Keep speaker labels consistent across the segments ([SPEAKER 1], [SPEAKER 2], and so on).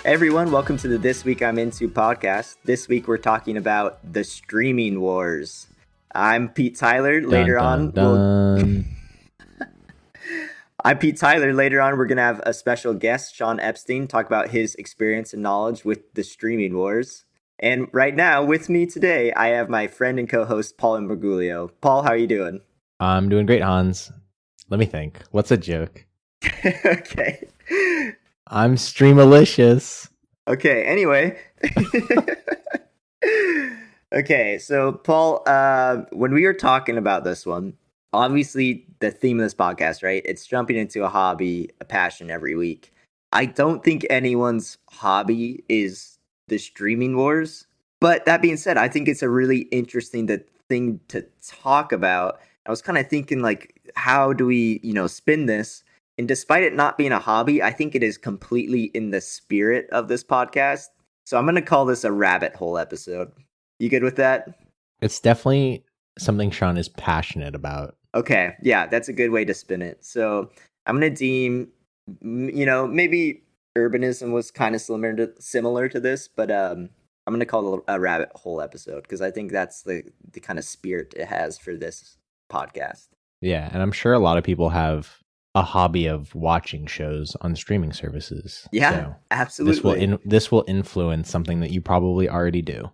[SPEAKER 1] everyone, welcome to the This Week I'm Into podcast. This week we're talking about the streaming wars. I'm Pete Tyler. I'm Pete Tyler. Later on, we're going to have a special guest, Sean Epstein, talk about his experience and knowledge with the streaming wars. And right now, with me today, I have my friend and co-host, Paul Imbrugulio. Paul, how are you doing?
[SPEAKER 2] I'm doing great, Hans. Let me think. What's a joke?
[SPEAKER 1] Okay.
[SPEAKER 2] I'm streamalicious.
[SPEAKER 1] Okay, anyway. Okay, so Paul, when we were talking about this one, obviously the theme of this podcast, right? It's jumping into a hobby, a passion every week. I don't think anyone's hobby is the streaming wars. But that being said, I think it's a really interesting thing to talk about. I was kind of thinking, like, how do we, spin this? And despite it not being a hobby, I think it is completely in the spirit of this podcast. So I'm going to call this a rabbit hole episode. You good with that?
[SPEAKER 2] It's definitely something Sean is passionate about.
[SPEAKER 1] Okay, yeah, that's a good way to spin it. So I'm going to deem, maybe urbanism was kind of similar to this, but I'm going to call it a rabbit hole episode because I think that's the kind of spirit it has for this podcast.
[SPEAKER 2] Yeah, and I'm sure a lot of people have a hobby of watching shows on streaming services.
[SPEAKER 1] Yeah,
[SPEAKER 2] so
[SPEAKER 1] absolutely.
[SPEAKER 2] This will influence something that you probably already do.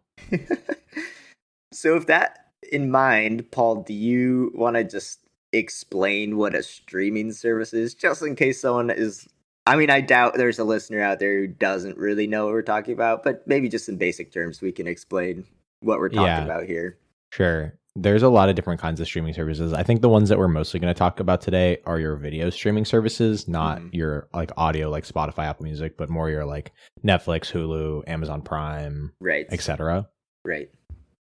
[SPEAKER 1] So with that in mind, Paul, do you want to just explain what a streaming service is, just in case someone is... I mean, I doubt there's a listener out there who doesn't really know what we're talking about, but maybe just in basic terms, we can explain what we're talking about here.
[SPEAKER 2] Sure. There's a lot of different kinds of streaming services. I think the ones that we're mostly going to talk about today are your video streaming services, not your like audio like Spotify, Apple Music, but more your like Netflix, Hulu, Amazon Prime,
[SPEAKER 1] right,
[SPEAKER 2] etc.
[SPEAKER 1] Right.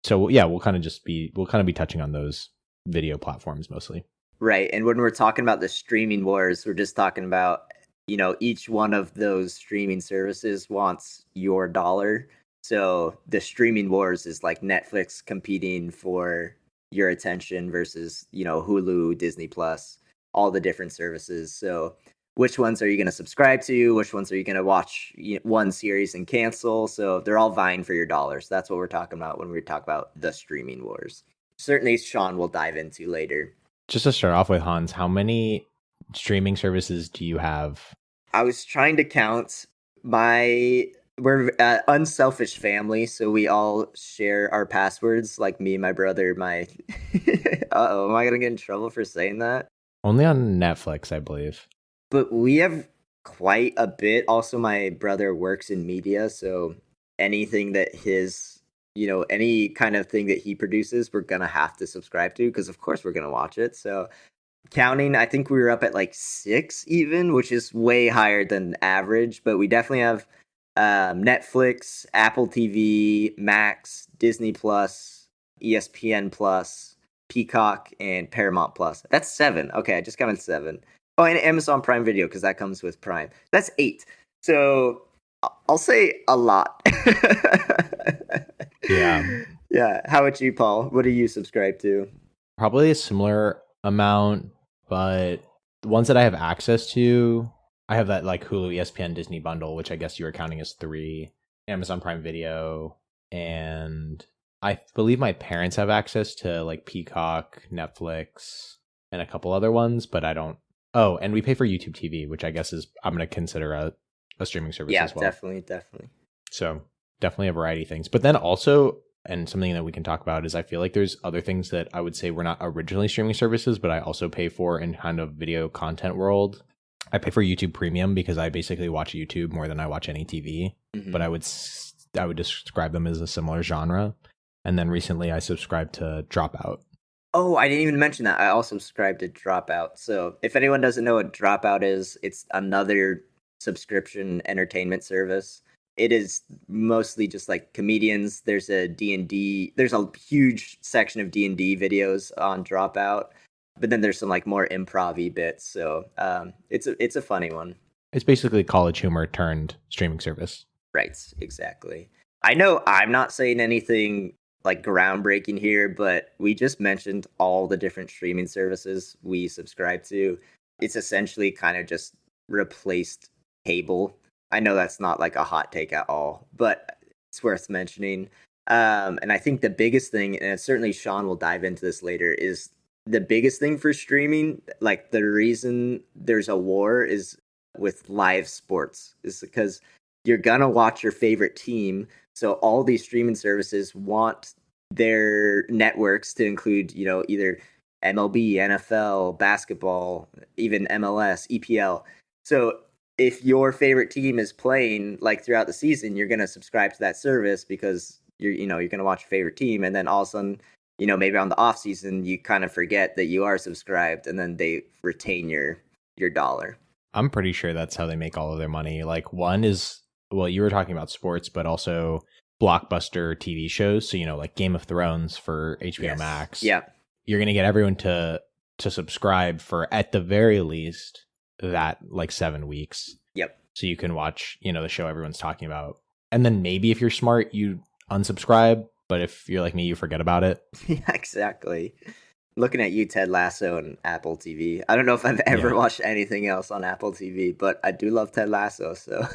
[SPEAKER 2] So yeah, we'll kind of be touching on those video platforms mostly.
[SPEAKER 1] Right. And when we're talking about the streaming wars, we're just talking about, each one of those streaming services wants your dollar. So the streaming wars is like Netflix competing for your attention versus, Hulu, Disney Plus, all the different services. So which ones are you going to subscribe to? Which ones are you going to watch one series and cancel? So they're all vying for your dollars. That's what we're talking about when we talk about the streaming wars. Certainly Sean will dive into later.
[SPEAKER 2] Just to start off with, Hans, how many streaming services do you have?
[SPEAKER 1] I was trying to count. We're an unselfish family, so we all share our passwords, like me and my brother. Uh-oh, am I going to get in trouble for saying that?
[SPEAKER 2] Only on Netflix, I believe.
[SPEAKER 1] But we have quite a bit. Also, my brother works in media, so anything that any kind of thing that he produces, we're going to have to subscribe to, because of course we're going to watch it. So counting, I think we were up at like 6 even, which is way higher than average, but we definitely have Netflix, Apple TV, Max, Disney Plus, ESPN Plus, Peacock, and Paramount Plus. That's 7. Okay, I just counted 7. Oh, and Amazon Prime Video, because that comes with Prime. That's 8. So I'll say a lot.
[SPEAKER 2] Yeah.
[SPEAKER 1] Yeah. How about you, Paul? What do you subscribe to?
[SPEAKER 2] Probably a similar amount, but the ones that I have access to, I have that like Hulu, ESPN, Disney bundle, which I guess you were counting as 3, Amazon Prime Video, and I believe my parents have access to like Peacock, Netflix, and a couple other ones, but I don't. Oh, and we pay for YouTube TV, which I guess I'm going to consider a streaming service as well.
[SPEAKER 1] Yeah, definitely.
[SPEAKER 2] So definitely a variety of things. But then also, and something that we can talk about is I feel like there's other things that I would say were not originally streaming services, but I also pay for in kind of video content world. I pay for YouTube Premium because I basically watch YouTube more than I watch any TV, but I would describe them as a similar genre. And then recently I subscribed to Dropout.
[SPEAKER 1] Oh, I didn't even mention that. I also subscribe to Dropout. So if anyone doesn't know what Dropout is, it's another subscription entertainment service. It is mostly just like comedians. There's a D&D. There's a huge section of D&D videos on Dropout. But then there's some like more improv-y bits. So it's a funny one.
[SPEAKER 2] It's basically college humor turned streaming service.
[SPEAKER 1] Right, exactly. I know I'm not saying anything like groundbreaking here, but we just mentioned all the different streaming services we subscribe to. It's essentially kind of just replaced cable. I know that's not like a hot take at all, but it's worth mentioning. And I think the biggest thing, and certainly Sean will dive into this later, is the biggest thing for streaming. Like the reason there's a war is with live sports is because you're gonna watch your favorite team. So all these streaming services want their networks to include, either MLB, NFL, basketball, even MLS, EPL. So if your favorite team is playing like throughout the season, you're gonna subscribe to that service because you're gonna watch your favorite team, and then all of a sudden, maybe on the off season you kind of forget that you are subscribed, and then they retain your dollar.
[SPEAKER 2] I'm pretty sure that's how they make all of their money. Like one is, well, you were talking about sports, but also blockbuster TV shows. So, like Game of Thrones for HBO
[SPEAKER 1] Yes.
[SPEAKER 2] Max.
[SPEAKER 1] Yeah.
[SPEAKER 2] You're going to get everyone to subscribe for, at the very least, that like 7 weeks.
[SPEAKER 1] Yep.
[SPEAKER 2] So you can watch, the show everyone's talking about. And then maybe if you're smart, you unsubscribe. But if you're like me, you forget about it.
[SPEAKER 1] Yeah, exactly. Looking at you, Ted Lasso and Apple TV. I don't know if I've ever watched anything else on Apple TV, but I do love Ted Lasso. So,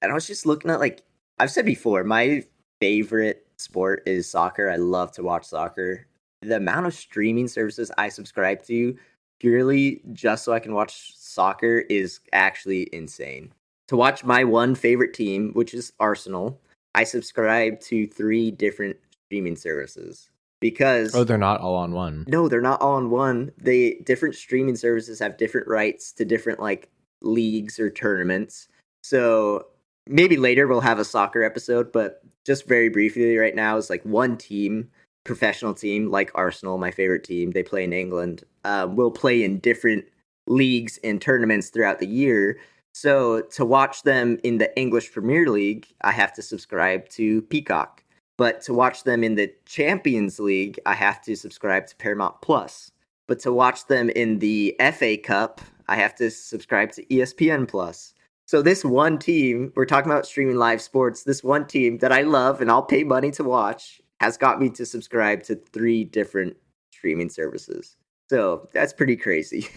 [SPEAKER 1] and I was just looking at, like I've said before, my favorite sport is soccer. I love to watch soccer. The amount of streaming services I subscribe to purely just so I can watch soccer is actually insane. To watch my one favorite team, which is Arsenal, I subscribe to 3 different streaming services. Because
[SPEAKER 2] they're not all on one.
[SPEAKER 1] No, they're not all on one. Different streaming services have different rights to different like leagues or tournaments. So maybe later we'll have a soccer episode, but just very briefly right now is like one team, professional team like Arsenal, my favorite team. They play in England. Will play in different leagues and tournaments throughout the year. So to watch them in the English Premier League, I have to subscribe to Peacock. But to watch them in the Champions League, I have to subscribe to Paramount Plus. But to watch them in the FA Cup, I have to subscribe to ESPN Plus. So this one team, we're talking about streaming live sports, this one team that I love and I'll pay money to watch has got me to subscribe to 3 different streaming services. So that's pretty crazy.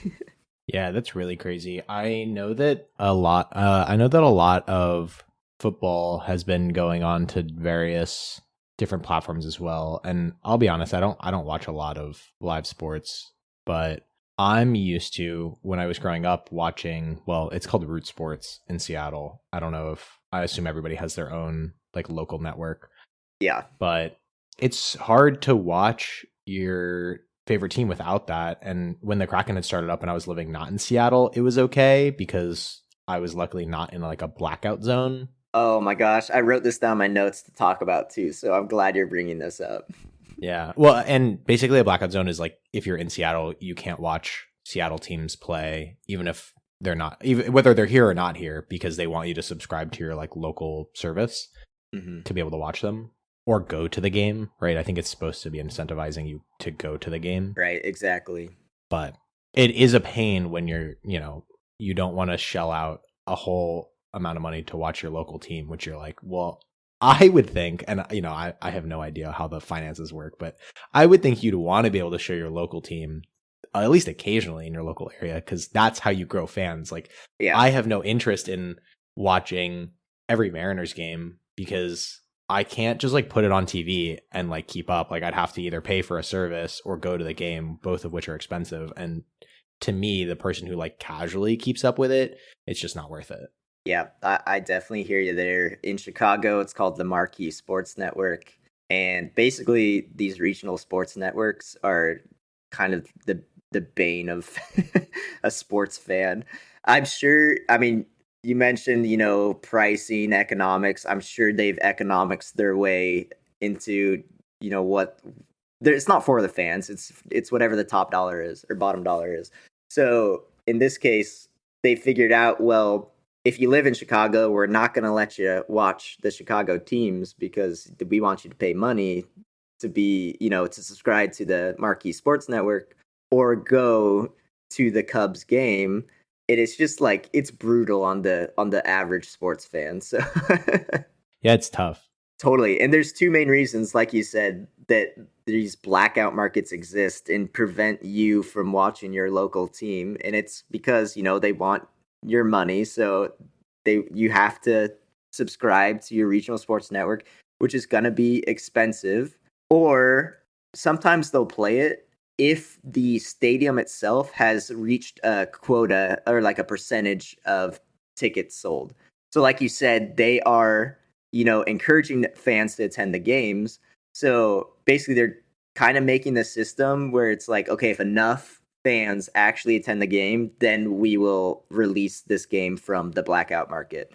[SPEAKER 2] Yeah, that's really crazy. I know that a lot of football has been going on to various different platforms as well. And I'll be honest, I don't watch a lot of live sports, but I'm used to, when I was growing up, watching, well, it's called Root Sports in Seattle. I assume everybody has their own like local network.
[SPEAKER 1] Yeah.
[SPEAKER 2] But it's hard to watch your favorite team without that. And when the Kraken had started up and I was living not in Seattle, it was okay because I was luckily not in like a blackout zone.
[SPEAKER 1] Oh my gosh, I wrote this down in my notes to talk about too, so I'm glad you're bringing this up.
[SPEAKER 2] Yeah. Well, and basically a blackout zone is like if you're in Seattle, you can't watch Seattle teams play, even if they're not, even whether they're here or not here, because they want you to subscribe to your like local service to be able to watch them or go to the game, right? I think it's supposed to be incentivizing you to go to the game.
[SPEAKER 1] Right, exactly.
[SPEAKER 2] But it is a pain when you're, you don't want to shell out a whole amount of money to watch your local team, which you're like, well, I would think, and I have no idea how the finances work, but I would think you'd want to be able to show your local team at least occasionally in your local area, because that's how you grow fans. Like, yeah. I have no interest in watching every Mariners game because I can't just like put it on TV and like keep up. Like, I'd have to either pay for a service or go to the game, both of which are expensive. And to me, the person who like casually keeps up with it, it's just not worth it.
[SPEAKER 1] Yeah, I definitely hear you there. In Chicago, it's called the Marquee Sports Network. And basically, these regional sports networks are kind of the bane of a sports fan. I'm sure, I mean, you mentioned, pricing, economics. I'm sure they've economics their way into, what... It's not for the fans. It's whatever the top dollar is or bottom dollar is. So, in this case, they figured out, well, if you live in Chicago, we're not going to let you watch the Chicago teams because we want you to pay money to be, to subscribe to the Marquee Sports Network or go to the Cubs game. It is just like, it's brutal on the average sports fan. So
[SPEAKER 2] yeah, it's tough.
[SPEAKER 1] Totally. And there's 2 main reasons, like you said, that these blackout markets exist and prevent you from watching your local team. And it's because, they want your money. So you have to subscribe to your regional sports network, which is going to be expensive. Or sometimes they'll play it if the stadium itself has reached a quota or like a percentage of tickets sold. So like you said, they are, encouraging fans to attend the games. So basically they're kind of making the system where it's like, okay, if enough fans actually attend the game, then we will release this game from the blackout market.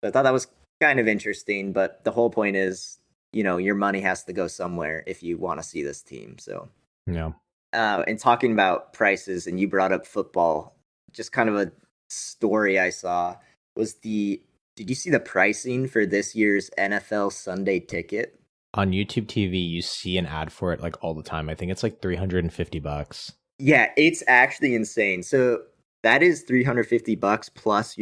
[SPEAKER 1] So I thought that was kind of interesting, but the whole point is, your money has to go somewhere if you want to see this team. So,
[SPEAKER 2] Yeah.
[SPEAKER 1] And talking about prices, and you brought up football, just kind of a story I saw was did you see the pricing for this year's NFL Sunday ticket?
[SPEAKER 2] On YouTube TV, you see an ad for it like all the time. I think it's like $350.
[SPEAKER 1] Yeah, it's actually insane. So that is $350 plus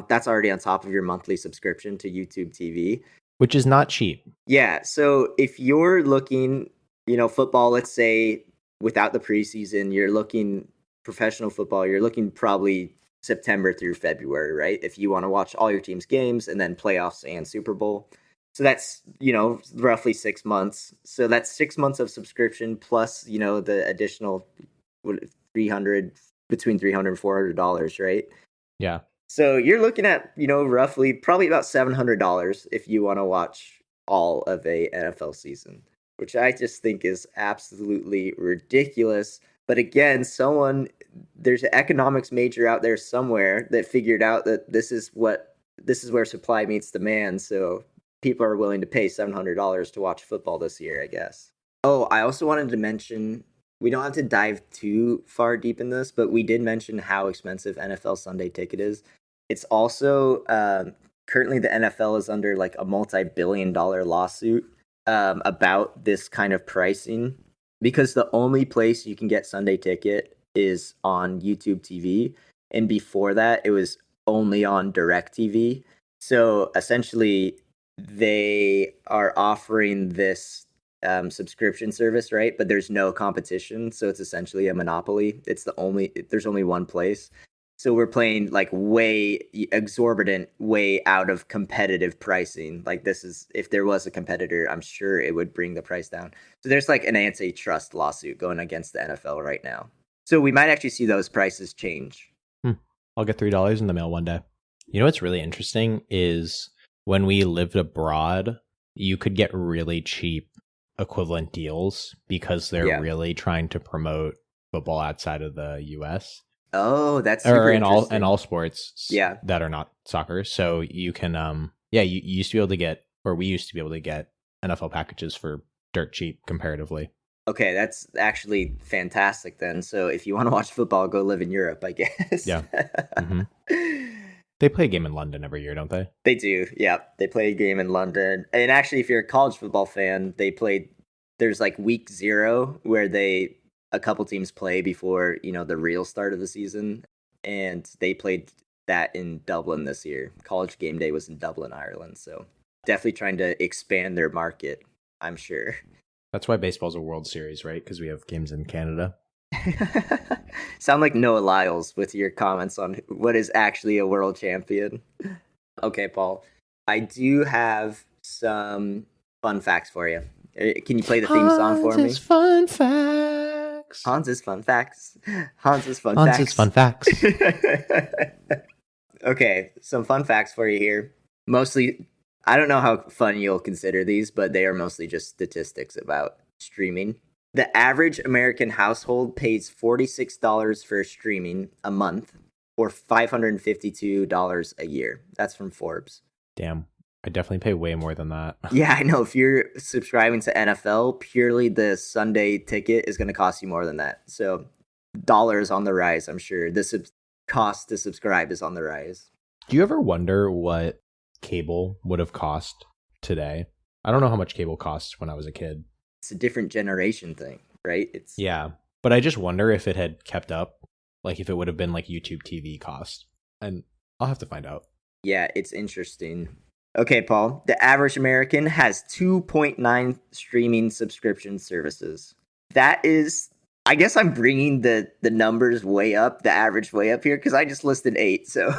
[SPEAKER 1] that's already on top of your monthly subscription to YouTube TV.
[SPEAKER 2] Which is not cheap.
[SPEAKER 1] Yeah, so if you're looking, football, let's say without the preseason, you're looking professional football, you're looking probably September through February, right? If you want to watch all your team's games and then playoffs and Super Bowl. So that's, roughly 6 months. So that's 6 months of subscription plus, the additional 300 between $300 and $400, right?
[SPEAKER 2] Yeah.
[SPEAKER 1] So you're looking at, roughly probably about $700 if you want to watch all of a NFL season, which I just think is absolutely ridiculous. But again, there's an economics major out there somewhere that figured out that this is where supply meets demand. So people are willing to pay $700 to watch football this year, I guess. Oh, I also wanted to mention, we don't have to dive too far deep in this, but we did mention how expensive NFL Sunday Ticket is. It's also currently the NFL is under like a multi-billion-dollar lawsuit about this kind of pricing, because the only place you can get Sunday Ticket is on YouTube TV, and before that it was only on DirecTV. So essentially they are offering this subscription service, right? But there's no competition, so it's essentially a monopoly. There's only one place. So we're playing like way exorbitant, way out of competitive pricing. Like if there was a competitor, I'm sure it would bring the price down. So there's like an antitrust lawsuit going against the NFL right now. So we might actually see those prices change.
[SPEAKER 2] I'll get $3 in the mail one day. You know what's really interesting is when we lived abroad, you could get really cheap equivalent deals because they're really trying to promote football outside of the US.
[SPEAKER 1] Oh, that's super interesting.
[SPEAKER 2] in all sports that are not soccer. So you can you used to be able to get, or we used to be able to get, NFL packages for dirt cheap comparatively.
[SPEAKER 1] Okay, that's actually fantastic then. So if you want to watch football, go live in Europe, I guess.
[SPEAKER 2] Yeah. Mm-hmm. They play a game in London every year, don't they?
[SPEAKER 1] They do, yeah. They play a game in London. And actually, if you're a college football fan, there's like week 0 where a couple teams play before, the real start of the season. And they played that in Dublin this year. College game day was in Dublin, Ireland. So definitely trying to expand their market, I'm sure.
[SPEAKER 2] That's why baseball's a World Series, right? Because we have games in Canada.
[SPEAKER 1] Sound like Noah Lyles with your comments on what is actually a world champion. Okay, Paul. I do have some fun facts for you. Can you play the theme song for me?
[SPEAKER 2] Hans's fun facts.
[SPEAKER 1] Hans's fun facts. Hans's fun
[SPEAKER 2] Hans's fun facts.
[SPEAKER 1] Okay, some fun facts for you here. Mostly, I don't know how fun you'll consider these, but they are mostly just statistics about streaming. The average American household pays $46 for streaming a month, or $552 a year. That's from Forbes.
[SPEAKER 2] Damn. I definitely pay way more than that.
[SPEAKER 1] Yeah, I know. If you're subscribing to NFL, purely the Sunday ticket is going to cost you more than that. So dollars on the rise, I'm sure. The cost to subscribe is on the rise.
[SPEAKER 2] Do you ever wonder what cable would have cost today? I don't know how much cable costs when I was a kid.
[SPEAKER 1] It's a different generation thing, right?
[SPEAKER 2] Yeah, but I just wonder if it had kept up, like if it would have been like YouTube TV cost. And I'll have to find out.
[SPEAKER 1] Yeah, it's interesting. Okay, Paul, the average American has 2.9 streaming subscription services. That is, I guess I'm bringing the numbers way up, the average way up here, because I just listed 8, so.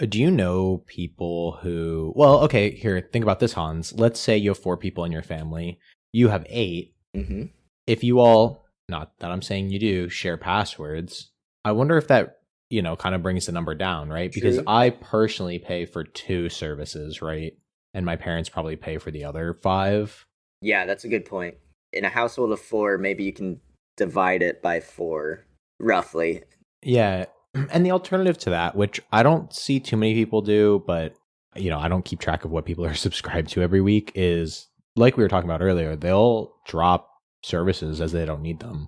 [SPEAKER 2] Do you know people who, well, okay, here, think about this, Hans. Let's say you have 4 people in your family. You have 8.
[SPEAKER 1] Mm-hmm.
[SPEAKER 2] If you all, not that I'm saying you do, share passwords, I wonder if that, kind of brings the number down, right? Because
[SPEAKER 1] True.
[SPEAKER 2] I personally pay for 2 services, right? And my parents probably pay for the other 5.
[SPEAKER 1] Yeah, that's a good point. In a household of 4, maybe you can divide it by 4, roughly.
[SPEAKER 2] Yeah. And the alternative to that, which I don't see too many people do, but I don't keep track of what people are subscribed to every week, is like we were talking about earlier, they'll drop services as they don't need them.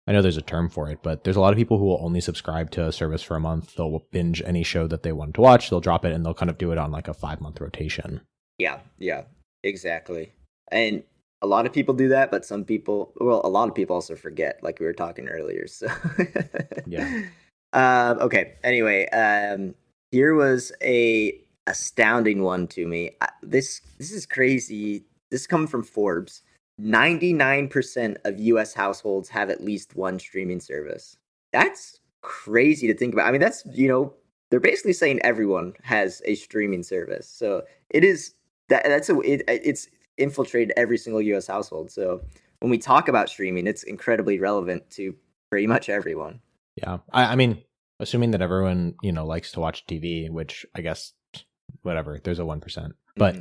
[SPEAKER 2] I know there's a term for it, but there's a lot of people who will only subscribe to a service for a month. They'll binge any show that they want to watch, they'll drop it, and they'll kind of do it on like a 5-month rotation.
[SPEAKER 1] Yeah, exactly. And a lot of people do that, but a lot of people also forget, like we were talking earlier. So,
[SPEAKER 2] Yeah.
[SPEAKER 1] Okay. Anyway, here was a astounding one to me. This is crazy. This comes from Forbes. 99% of U.S. households have at least one streaming service. That's crazy to think about. I mean, that's they're basically saying everyone has a streaming service. So it is it's infiltrated every single U.S. household. So when we talk about streaming, it's incredibly relevant to pretty much everyone.
[SPEAKER 2] Yeah. I mean, assuming that everyone, likes to watch TV, which I guess, whatever, there's a 1%. But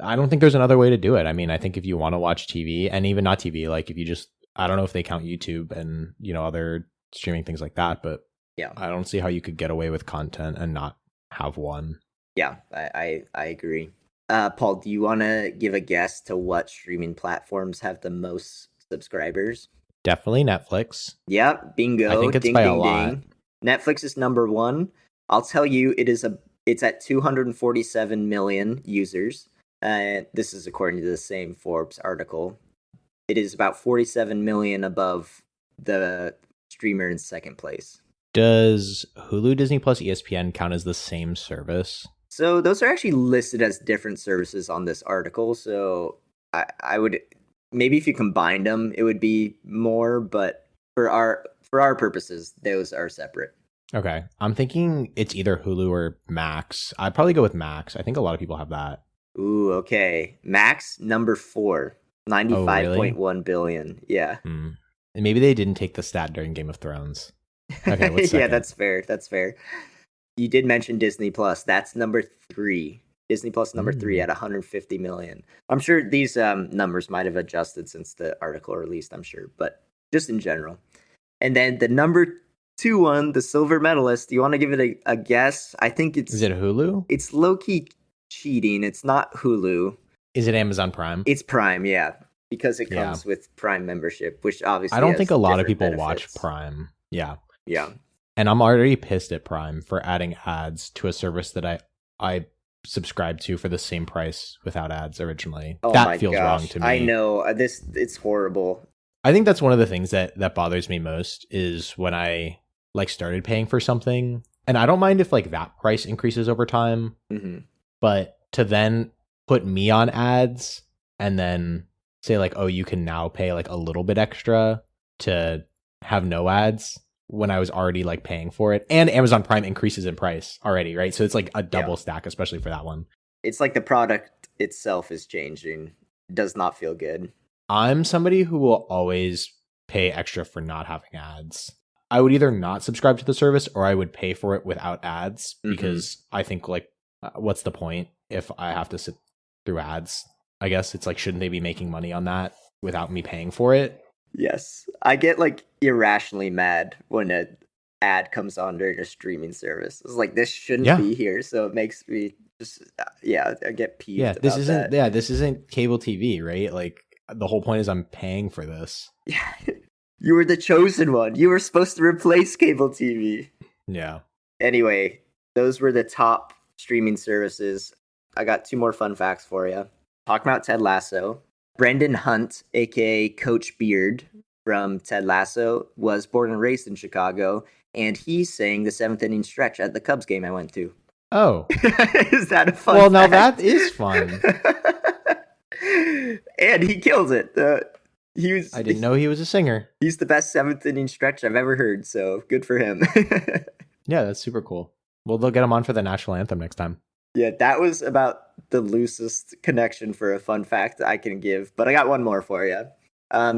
[SPEAKER 2] I don't think there's another way to do it. I mean, I think if you want to watch TV, and even not TV, like if you just, I don't know if they count YouTube and, other streaming things like that, but
[SPEAKER 1] yeah,
[SPEAKER 2] I don't see how you could get away with content and not have one.
[SPEAKER 1] Yeah, I agree. Paul, do you want to give a guess to what streaming platforms have the most subscribers?
[SPEAKER 2] Definitely Netflix.
[SPEAKER 1] Yep, bingo.
[SPEAKER 2] I think it's
[SPEAKER 1] ding,
[SPEAKER 2] by
[SPEAKER 1] ding,
[SPEAKER 2] a lot.
[SPEAKER 1] ding. Netflix is number 1. I'll tell you, it's at 247 million users. This is according to the same Forbes article. It is about 47 million above the streamer in second place.
[SPEAKER 2] Does Hulu, Disney Plus, ESPN count as the same service?
[SPEAKER 1] So those are actually listed as different services on this article. So I would, maybe if you combined them, it would be more. But for our purposes, those are separate.
[SPEAKER 2] Okay, I'm thinking it's either Hulu or Max. I'd probably go with Max. I think a lot of people have that.
[SPEAKER 1] Ooh, okay. Max, number 4, 95.1 billion. Yeah.
[SPEAKER 2] And maybe they didn't take the stat during Game of Thrones. Okay, what's second?
[SPEAKER 1] Yeah, that's fair. You did mention Disney Plus. That's number 3. Disney Plus number 3 at 150 million. I'm sure these numbers might have adjusted since the article released, I'm sure, but just in general. And then the number 2 one, the silver medalist, do you want to give it a guess? I think it's...
[SPEAKER 2] Is it Hulu?
[SPEAKER 1] It's low-key cheating. It's not Hulu.
[SPEAKER 2] Is it Amazon Prime?
[SPEAKER 1] It's Prime, yeah. Because it comes with Prime membership, which obviously
[SPEAKER 2] I don't think a lot of people
[SPEAKER 1] benefits.
[SPEAKER 2] watch Prime. Yeah.
[SPEAKER 1] Yeah.
[SPEAKER 2] And I'm already pissed at Prime for adding ads to a service that I subscribed to for the same price without ads originally.
[SPEAKER 1] Oh
[SPEAKER 2] that feels wrong to me.
[SPEAKER 1] I know. It's horrible.
[SPEAKER 2] I think that's one of the things that bothers me most is when I started paying for something, and I don't mind if that price increases over time, but to then put me on ads and then say oh, you can now pay a little bit extra to have no ads when I was already paying for it, and Amazon Prime increases in price already, right? So it's a double stack, especially for that one.
[SPEAKER 1] It's the product itself is changing. It does not feel good.
[SPEAKER 2] I'm somebody who will always pay extra for not having ads. I would either not subscribe to the service or I would pay for it without ads, because I think what's the point if I have to sit through ads? I guess it's shouldn't they be making money on that without me paying for it?
[SPEAKER 1] Yes. I get irrationally mad when an ad comes on during a streaming service. It's this shouldn't be here. So it makes me just, I get peeved.
[SPEAKER 2] Yeah, this isn't cable TV, right? The whole point is I'm paying for this.
[SPEAKER 1] Yeah. You were the chosen one. You were supposed to replace cable TV.
[SPEAKER 2] Yeah.
[SPEAKER 1] Anyway, those were the top streaming services. I got 2 more fun facts for you. Talking about Ted Lasso. Brendan Hunt, aka Coach Beard from Ted Lasso, was born and raised in Chicago, and he sang the 7th inning stretch at the Cubs game I went to.
[SPEAKER 2] Oh.
[SPEAKER 1] Is that a fun
[SPEAKER 2] fact? Now that is fun.
[SPEAKER 1] And he kills it.
[SPEAKER 2] I didn't know he was a singer.
[SPEAKER 1] He's the best 7th inning stretch I've ever heard, so good for him.
[SPEAKER 2] Yeah, that's super cool. Well, they'll get him on for the national anthem next time.
[SPEAKER 1] Yeah, that was about the loosest connection for a fun fact I can give, but I got one more for you.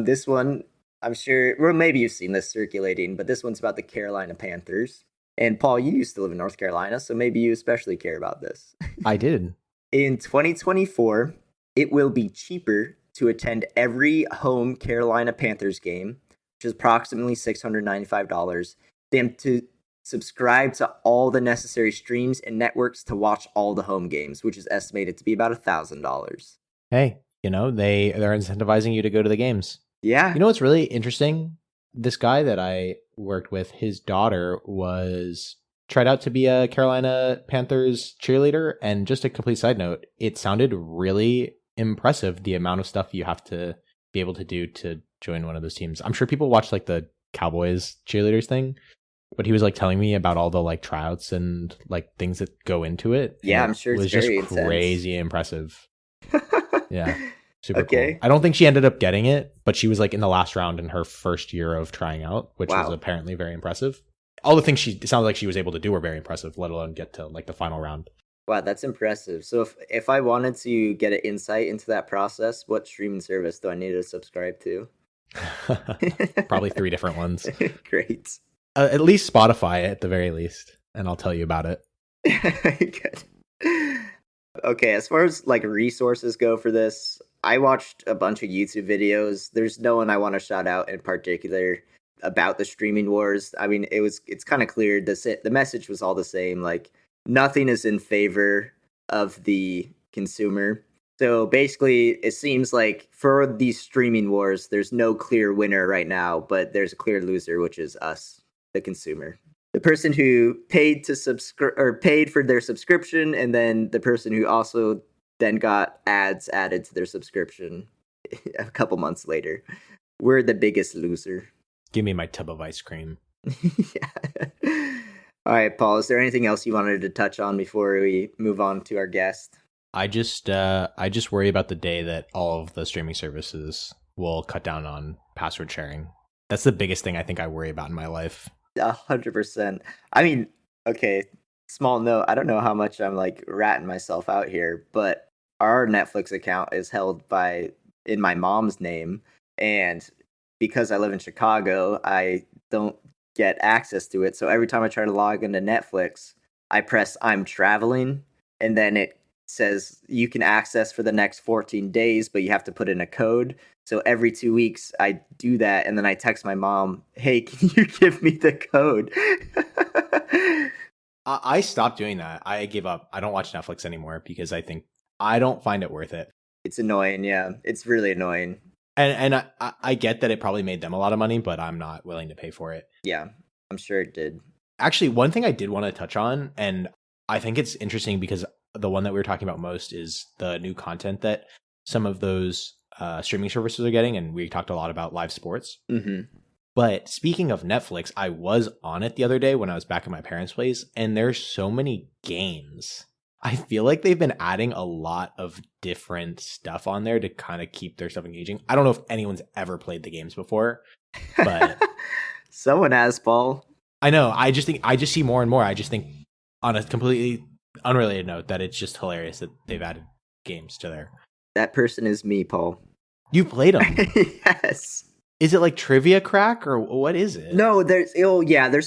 [SPEAKER 1] This one, I'm sure, well, maybe you've seen this circulating, but this one's about the Carolina Panthers. And Paul, you used to live in North Carolina, so maybe you especially care about this.
[SPEAKER 2] I did.
[SPEAKER 1] In 2024, it will be cheaper to attend every home Carolina Panthers game, which is approximately $695, than to subscribe to all the necessary streams and networks to watch all the home games, which is estimated to be about $1,000.
[SPEAKER 2] Hey, they're incentivizing you to go to the games.
[SPEAKER 1] Yeah.
[SPEAKER 2] You know what's really interesting? This guy that I worked with, his daughter was tried out to be a Carolina Panthers cheerleader. And just a complete side note, it sounded really impressive, the amount of stuff you have to be able to do to join one of those teams. I'm sure people watch like the Cowboys cheerleaders thing, but he was like telling me about all the like tryouts and like things that go into it.
[SPEAKER 1] Yeah, I'm sure
[SPEAKER 2] it was
[SPEAKER 1] it's very
[SPEAKER 2] just
[SPEAKER 1] intense.
[SPEAKER 2] crazy impressive. Yeah. Super
[SPEAKER 1] Okay.
[SPEAKER 2] cool. I don't think she ended up getting it, but she was like in the last round in her first year of trying out, which
[SPEAKER 1] Wow.
[SPEAKER 2] was apparently very impressive. All the things it sounded like she was able to do were very impressive, let alone get to like the final round.
[SPEAKER 1] Wow, that's impressive. So if I wanted to get an insight into that process, what streaming service do I need to subscribe to?
[SPEAKER 2] Probably 3 different ones.
[SPEAKER 1] Great.
[SPEAKER 2] At least Spotify at the very least, and I'll tell you about it.
[SPEAKER 1] Good. Okay, as far as like resources go for this, I watched a bunch of YouTube videos. There's no one I want to shout out in particular about the streaming wars. I mean, it's kind of clear the message was all the same. Like nothing is in favor of the consumer. So basically, it seems like for these streaming wars, there's no clear winner right now, but there's a clear loser, which is us, the consumer. The person who paid to subscribe or paid for their subscription, and then the person who also then got ads added to their subscription a couple months later. We're the biggest loser.
[SPEAKER 2] Give me my tub of ice cream.
[SPEAKER 1] Yeah. All right, Paul, is there anything else you wanted to touch on before we move on to our guest?
[SPEAKER 2] I just worry about the day that all of the streaming services will cut down on password sharing. That's the biggest thing I think I worry about in my life.
[SPEAKER 1] 100%. I mean, okay, small note. I don't know how much I'm like ratting myself out here, but our Netflix account is held in my mom's name, and because I live in Chicago, I don't get access to it. So every time I try to log into Netflix, I press I'm traveling, and then it says you can access for the next 14 days, but you have to put in a code. So every 2 weeks I do that, and then I text my mom, hey, can you give me the code?
[SPEAKER 2] I stopped doing that. I gave up. I don't watch Netflix anymore because I don't find it worth it.
[SPEAKER 1] It's annoying, yeah. It's really annoying.
[SPEAKER 2] And I get that it probably made them a lot of money, but I'm not willing to pay for it.
[SPEAKER 1] Yeah, I'm sure it did.
[SPEAKER 2] Actually, one thing I did want to touch on, and I think it's interesting because the one that we were talking about most is the new content that some of those streaming services are getting, and we talked a lot about live sports.
[SPEAKER 1] Mm-hmm.
[SPEAKER 2] But speaking of Netflix, I was on it the other day when I was back at my parents' place, and there's so many games. I feel like they've been adding a lot of different stuff on there to kind of keep their stuff engaging. I don't know if anyone's ever played the games before, but
[SPEAKER 1] someone has, Paul.
[SPEAKER 2] I know. I just see more and more. I just think on a completely unrelated note that it's just hilarious that they've added games to there.
[SPEAKER 1] That person is me, Paul.
[SPEAKER 2] You played them?
[SPEAKER 1] Yes.
[SPEAKER 2] Is it like Trivia Crack or what is it?
[SPEAKER 1] No, there's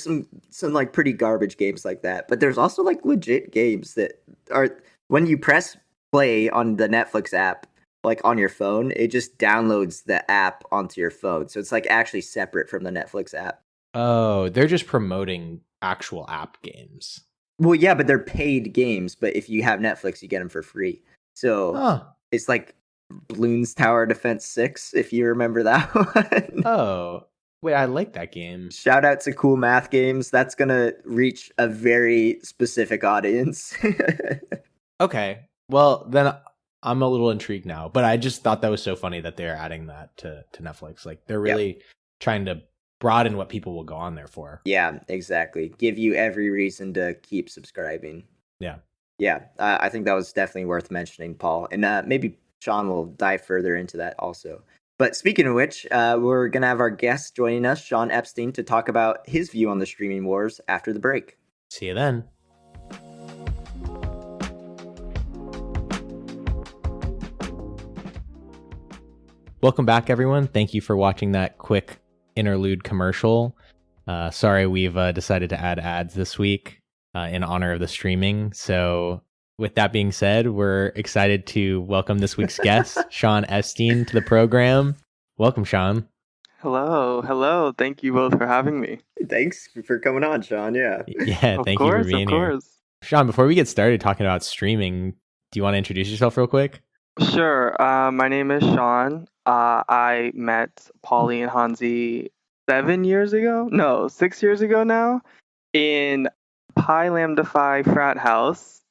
[SPEAKER 1] some like pretty garbage games like that, but there's also like legit games that are when you press play on the Netflix app, like on your phone, it just downloads the app onto your phone. So it's like actually separate from the Netflix app.
[SPEAKER 2] Oh, they're just promoting actual app games.
[SPEAKER 1] Well, yeah, but they're paid games, but if you have Netflix, you get them for free. So It's like Bloons Tower Defense 6, if you remember that one.
[SPEAKER 2] Oh, wait, I like that game.
[SPEAKER 1] Shout out to Cool Math Games. That's going to reach a very specific audience.
[SPEAKER 2] Okay, well, then I'm a little intrigued now, but I just thought that was so funny that they're adding that to Netflix. Like, they're really trying to broaden what people will go on there for.
[SPEAKER 1] Yeah, exactly. Give you every reason to keep subscribing.
[SPEAKER 2] Yeah.
[SPEAKER 1] Yeah, I think that was definitely worth mentioning, Paul. And maybe Sean will dive further into that also. But speaking of which, we're going to have our guest joining us, Sean Epstein, to talk about his view on the streaming wars after the break.
[SPEAKER 2] See you then. Welcome back, everyone. Thank you for watching that quick interlude commercial. Sorry, we've decided to add ads this week in honor of the streaming. So with that being said, we're excited to welcome this week's guest, Sean Epstein, to the program. Welcome, Sean.
[SPEAKER 3] Hello. Thank you both for having me.
[SPEAKER 1] Thanks for coming on, Sean. Yeah.
[SPEAKER 2] Yeah, thank you for being here. Sean, before we get started talking about streaming, do you want to introduce yourself real quick?
[SPEAKER 3] Sure. My name is Sean. I met Polly and Hansi 6 years ago now, in Pi Lambda Phi frat house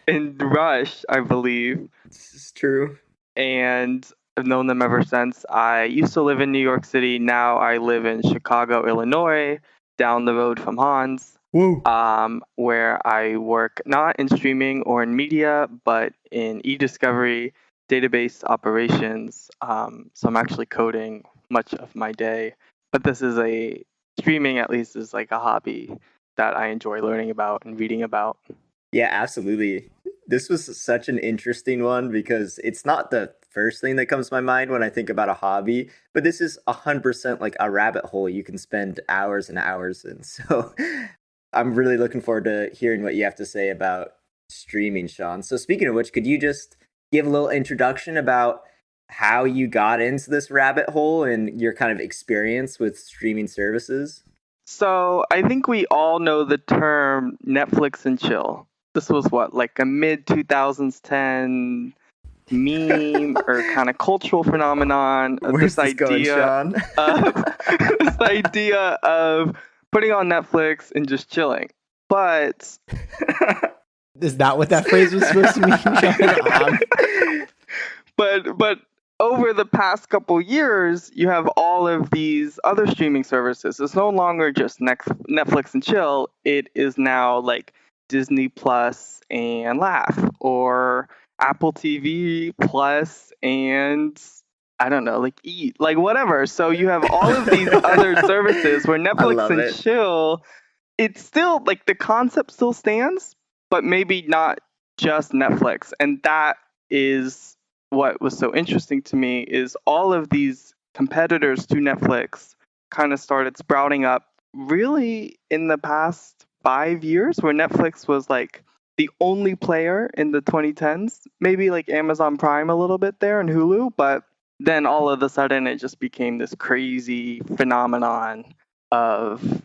[SPEAKER 3] in Rush, I believe.
[SPEAKER 1] This is true.
[SPEAKER 3] And I've known them ever since. I used to live in New York City. Now I live in Chicago, Illinois, down the road from Hans.
[SPEAKER 1] Woo.
[SPEAKER 3] Where I work not in streaming or in media, but in e-discovery, database operations. So I'm actually coding much of my day. But streaming at least is like a hobby that I enjoy learning about and reading about.
[SPEAKER 1] Yeah, absolutely. This was such an interesting one because it's not the first thing that comes to my mind when I think about a hobby, but this is 100% like a rabbit hole you can spend hours and hours in. So I'm really looking forward to hearing what you have to say about streaming, Sean. So speaking of which, could you just give a little introduction about how you got into this rabbit hole and your kind of experience with streaming services?
[SPEAKER 3] So I think we all know the term Netflix and chill. This was like a mid 2010 meme or kind of cultural phenomenon.
[SPEAKER 1] Where's this going, Sean?
[SPEAKER 3] This idea of putting on Netflix and just chilling. But
[SPEAKER 2] is that what that phrase was supposed to mean?
[SPEAKER 3] But over the past couple years, you have all of these other streaming services. It's no longer just Netflix and chill. It is now like Disney Plus and Laugh, or Apple TV Plus and I don't know, like Eat, like whatever. So you have all of these other services where Netflix and chill, it's still like the concept still stands, but maybe not just Netflix. And that is what was so interesting to me, is all of these competitors to Netflix kind of started sprouting up really in the past 5 years, where Netflix was like the only player in the 2010s, maybe like Amazon Prime a little bit there and Hulu, but then all of a sudden it just became this crazy phenomenon of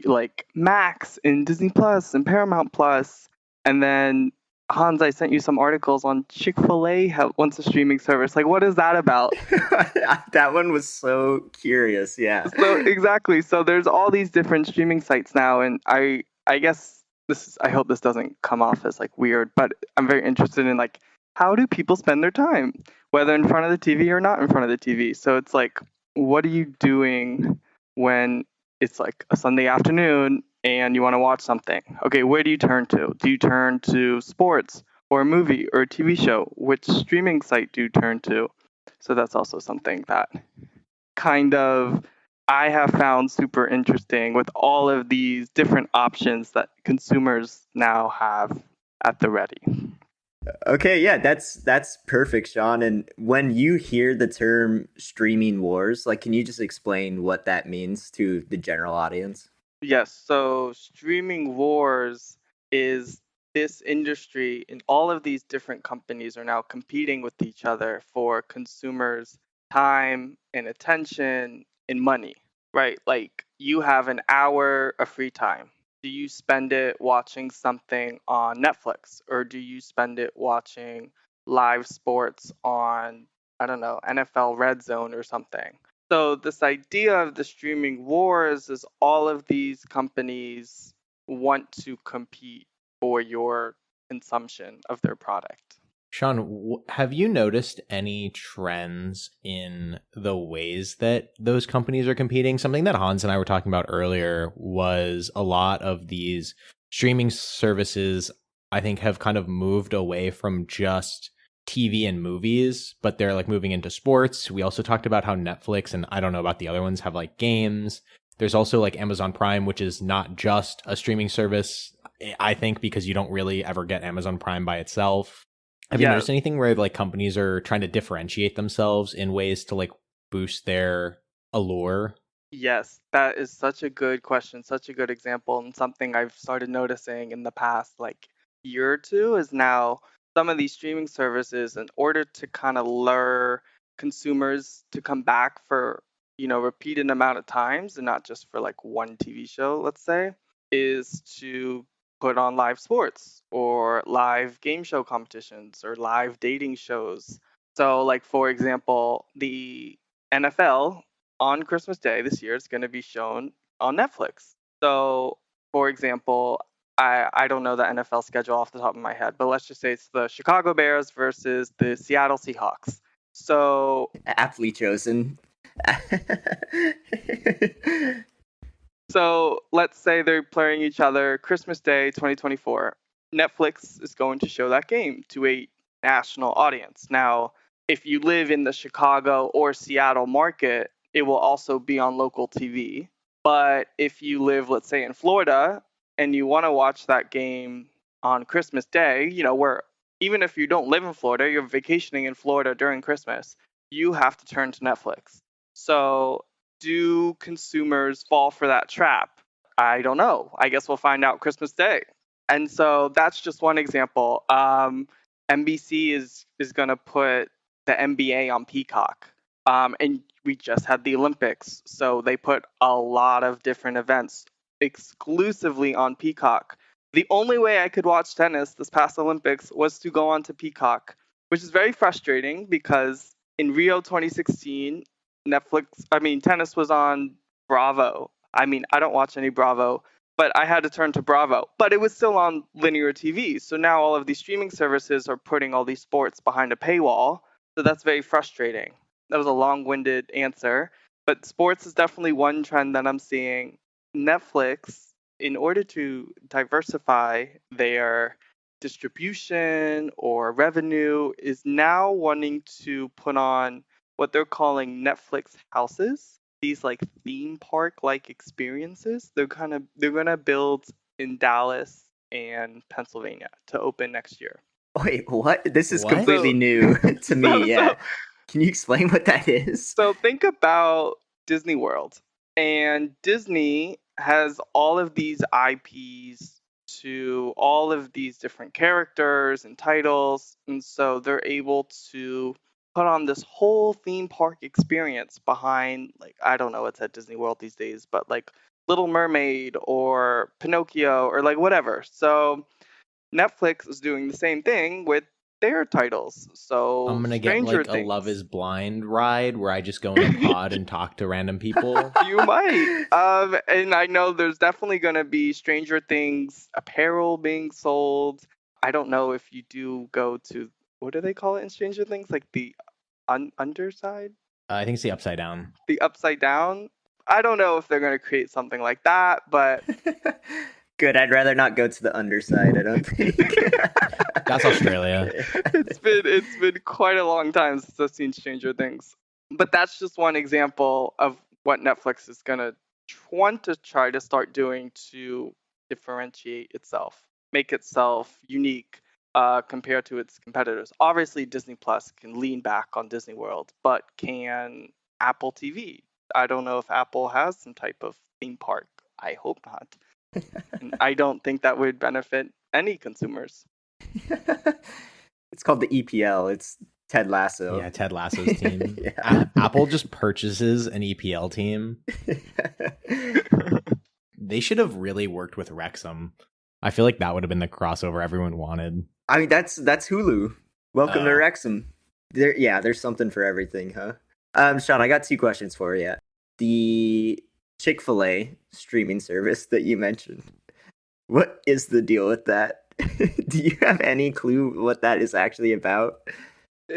[SPEAKER 3] like Max and Disney Plus and Paramount Plus. And then Hans, I sent you some articles on Chick-fil-A wants a streaming service. Like, what is that about?
[SPEAKER 1] That one was so curious, yeah.
[SPEAKER 3] So exactly. So there's all these different streaming sites now, and I guess I hope this doesn't come off as like weird, but I'm very interested in like, how do people spend their time, whether in front of the TV or not in front of the TV? So it's like, what are you doing when it's like a Sunday afternoon and you want to watch something? Okay, where do you turn to? Do you turn to sports or a movie or a TV show? Which streaming site do you turn to? So that's also something that kind of I have found super interesting, with all of these different options that consumers now have at the ready.
[SPEAKER 1] Okay, yeah, that's perfect, Sean. And when you hear the term streaming wars, like, can you just explain what that means to the general audience?
[SPEAKER 3] Yes, so streaming wars is this industry, and all of these different companies are now competing with each other for consumers' time and attention and money, right? Like, you have an hour of free time. Do you spend it watching something on Netflix, or do you spend it watching live sports on, I don't know, NFL Red Zone or something? So this idea of the streaming wars is all of these companies want to compete for your consumption of their product.
[SPEAKER 2] Sean, have you noticed any trends in the ways that those companies are competing? Something that Hans and I were talking about earlier was a lot of these streaming services, I think, have kind of moved away from just TV and movies, but they're like moving into sports. We also talked about how Netflix, and I don't know about the other ones, have like games. There's also like Amazon Prime, which is not just a streaming service, I think, because you don't really ever get Amazon Prime by itself. Have you noticed anything where like companies are trying to differentiate themselves in ways to like boost their allure?
[SPEAKER 3] Yes, that is such a good question, such a good example, and something I've started noticing in the past like year or two is now some of these streaming services, in order to kind of lure consumers to come back for, repeated amount of times and not just for like one TV show, let's say, is to put on live sports or live game show competitions or live dating shows. So, like, for example, the NFL on Christmas Day this year is going to be shown on Netflix. So, for example, I don't know the NFL schedule off the top of my head, but let's just say it's the Chicago Bears versus the Seattle Seahawks. So,
[SPEAKER 1] Aptly chosen.
[SPEAKER 3] so let's say they're playing each other Christmas Day 2024. Netflix is going to show that game to a national audience. Now, if you live in the Chicago or Seattle market, it will also be on local TV. But if you live, let's say, in Florida and you want to watch that game on Christmas Day, where even if you don't live in Florida, you're vacationing in Florida during Christmas, you have to turn to Netflix. So, do consumers fall for that trap? I don't know. I guess we'll find out Christmas Day. And so that's just one example. NBC is going to put the NBA on Peacock. And we just had the Olympics, so they put a lot of different events exclusively on Peacock. The only way I could watch tennis this past Olympics was to go onto Peacock, which is very frustrating because in Rio 2016, tennis was on Bravo. I don't watch any Bravo, but I had to turn to Bravo. But it was still on linear TV. So now all of these streaming services are putting all these sports behind a paywall. So that's very frustrating. That was a long winded answer. But sports is definitely one trend that I'm seeing. Netflix, in order to diversify their distribution or revenue, is now wanting to put on what they're calling Netflix houses. These like theme park like experiences. They're gonna build in Dallas and Pennsylvania to open next year.
[SPEAKER 1] Wait, what? This is
[SPEAKER 2] What?
[SPEAKER 1] completely new to me. Yeah.
[SPEAKER 3] So
[SPEAKER 1] Can you explain what that is?
[SPEAKER 3] So think about Disney World. And Disney has all of these IPs to all of these different characters and titles. And so they're able to put on this whole theme park experience behind, like, I don't know what's at Disney World these days, but like Little Mermaid or Pinocchio or like whatever. So Netflix is doing the same thing with their titles.
[SPEAKER 2] I'm
[SPEAKER 3] So
[SPEAKER 2] gonna get
[SPEAKER 3] Stranger
[SPEAKER 2] like a
[SPEAKER 3] Things.
[SPEAKER 2] Love Is Blind ride where I just go in a pod and talk to random people.
[SPEAKER 3] You might. And I know there's definitely going to be Stranger Things apparel being sold. I don't know if you do go to, what do they call it in Stranger Things? Like the underside?
[SPEAKER 2] I think it's the Upside Down.
[SPEAKER 3] The upside down? I don't know if they're going to create something like that, but
[SPEAKER 1] Good. I'd rather not go to the underside, I don't think.
[SPEAKER 2] That's Australia.
[SPEAKER 3] it's been quite a long time since I've seen Stranger Things. But that's just one example of what Netflix is gonna want to try to start doing to differentiate itself, make itself unique compared to its competitors. Obviously, Disney Plus can lean back on Disney World, but can Apple TV? I don't know if Apple has some type of theme park. I hope not. And I don't think that would benefit any consumers.
[SPEAKER 1] It's called the EPL. It's Ted Lasso.
[SPEAKER 2] Yeah, Ted Lasso's team.
[SPEAKER 1] Yeah.
[SPEAKER 2] Apple just purchases an EPL team. They should have really worked with Wrexham. I feel like that would have been the crossover everyone wanted.
[SPEAKER 1] I mean, that's Hulu. Welcome to Wrexham. There's something for everything, huh? Sean, I got 2 questions for you. The Chick-fil-A streaming service that you mentioned. What is the deal with that? Do you have any clue what that is actually about?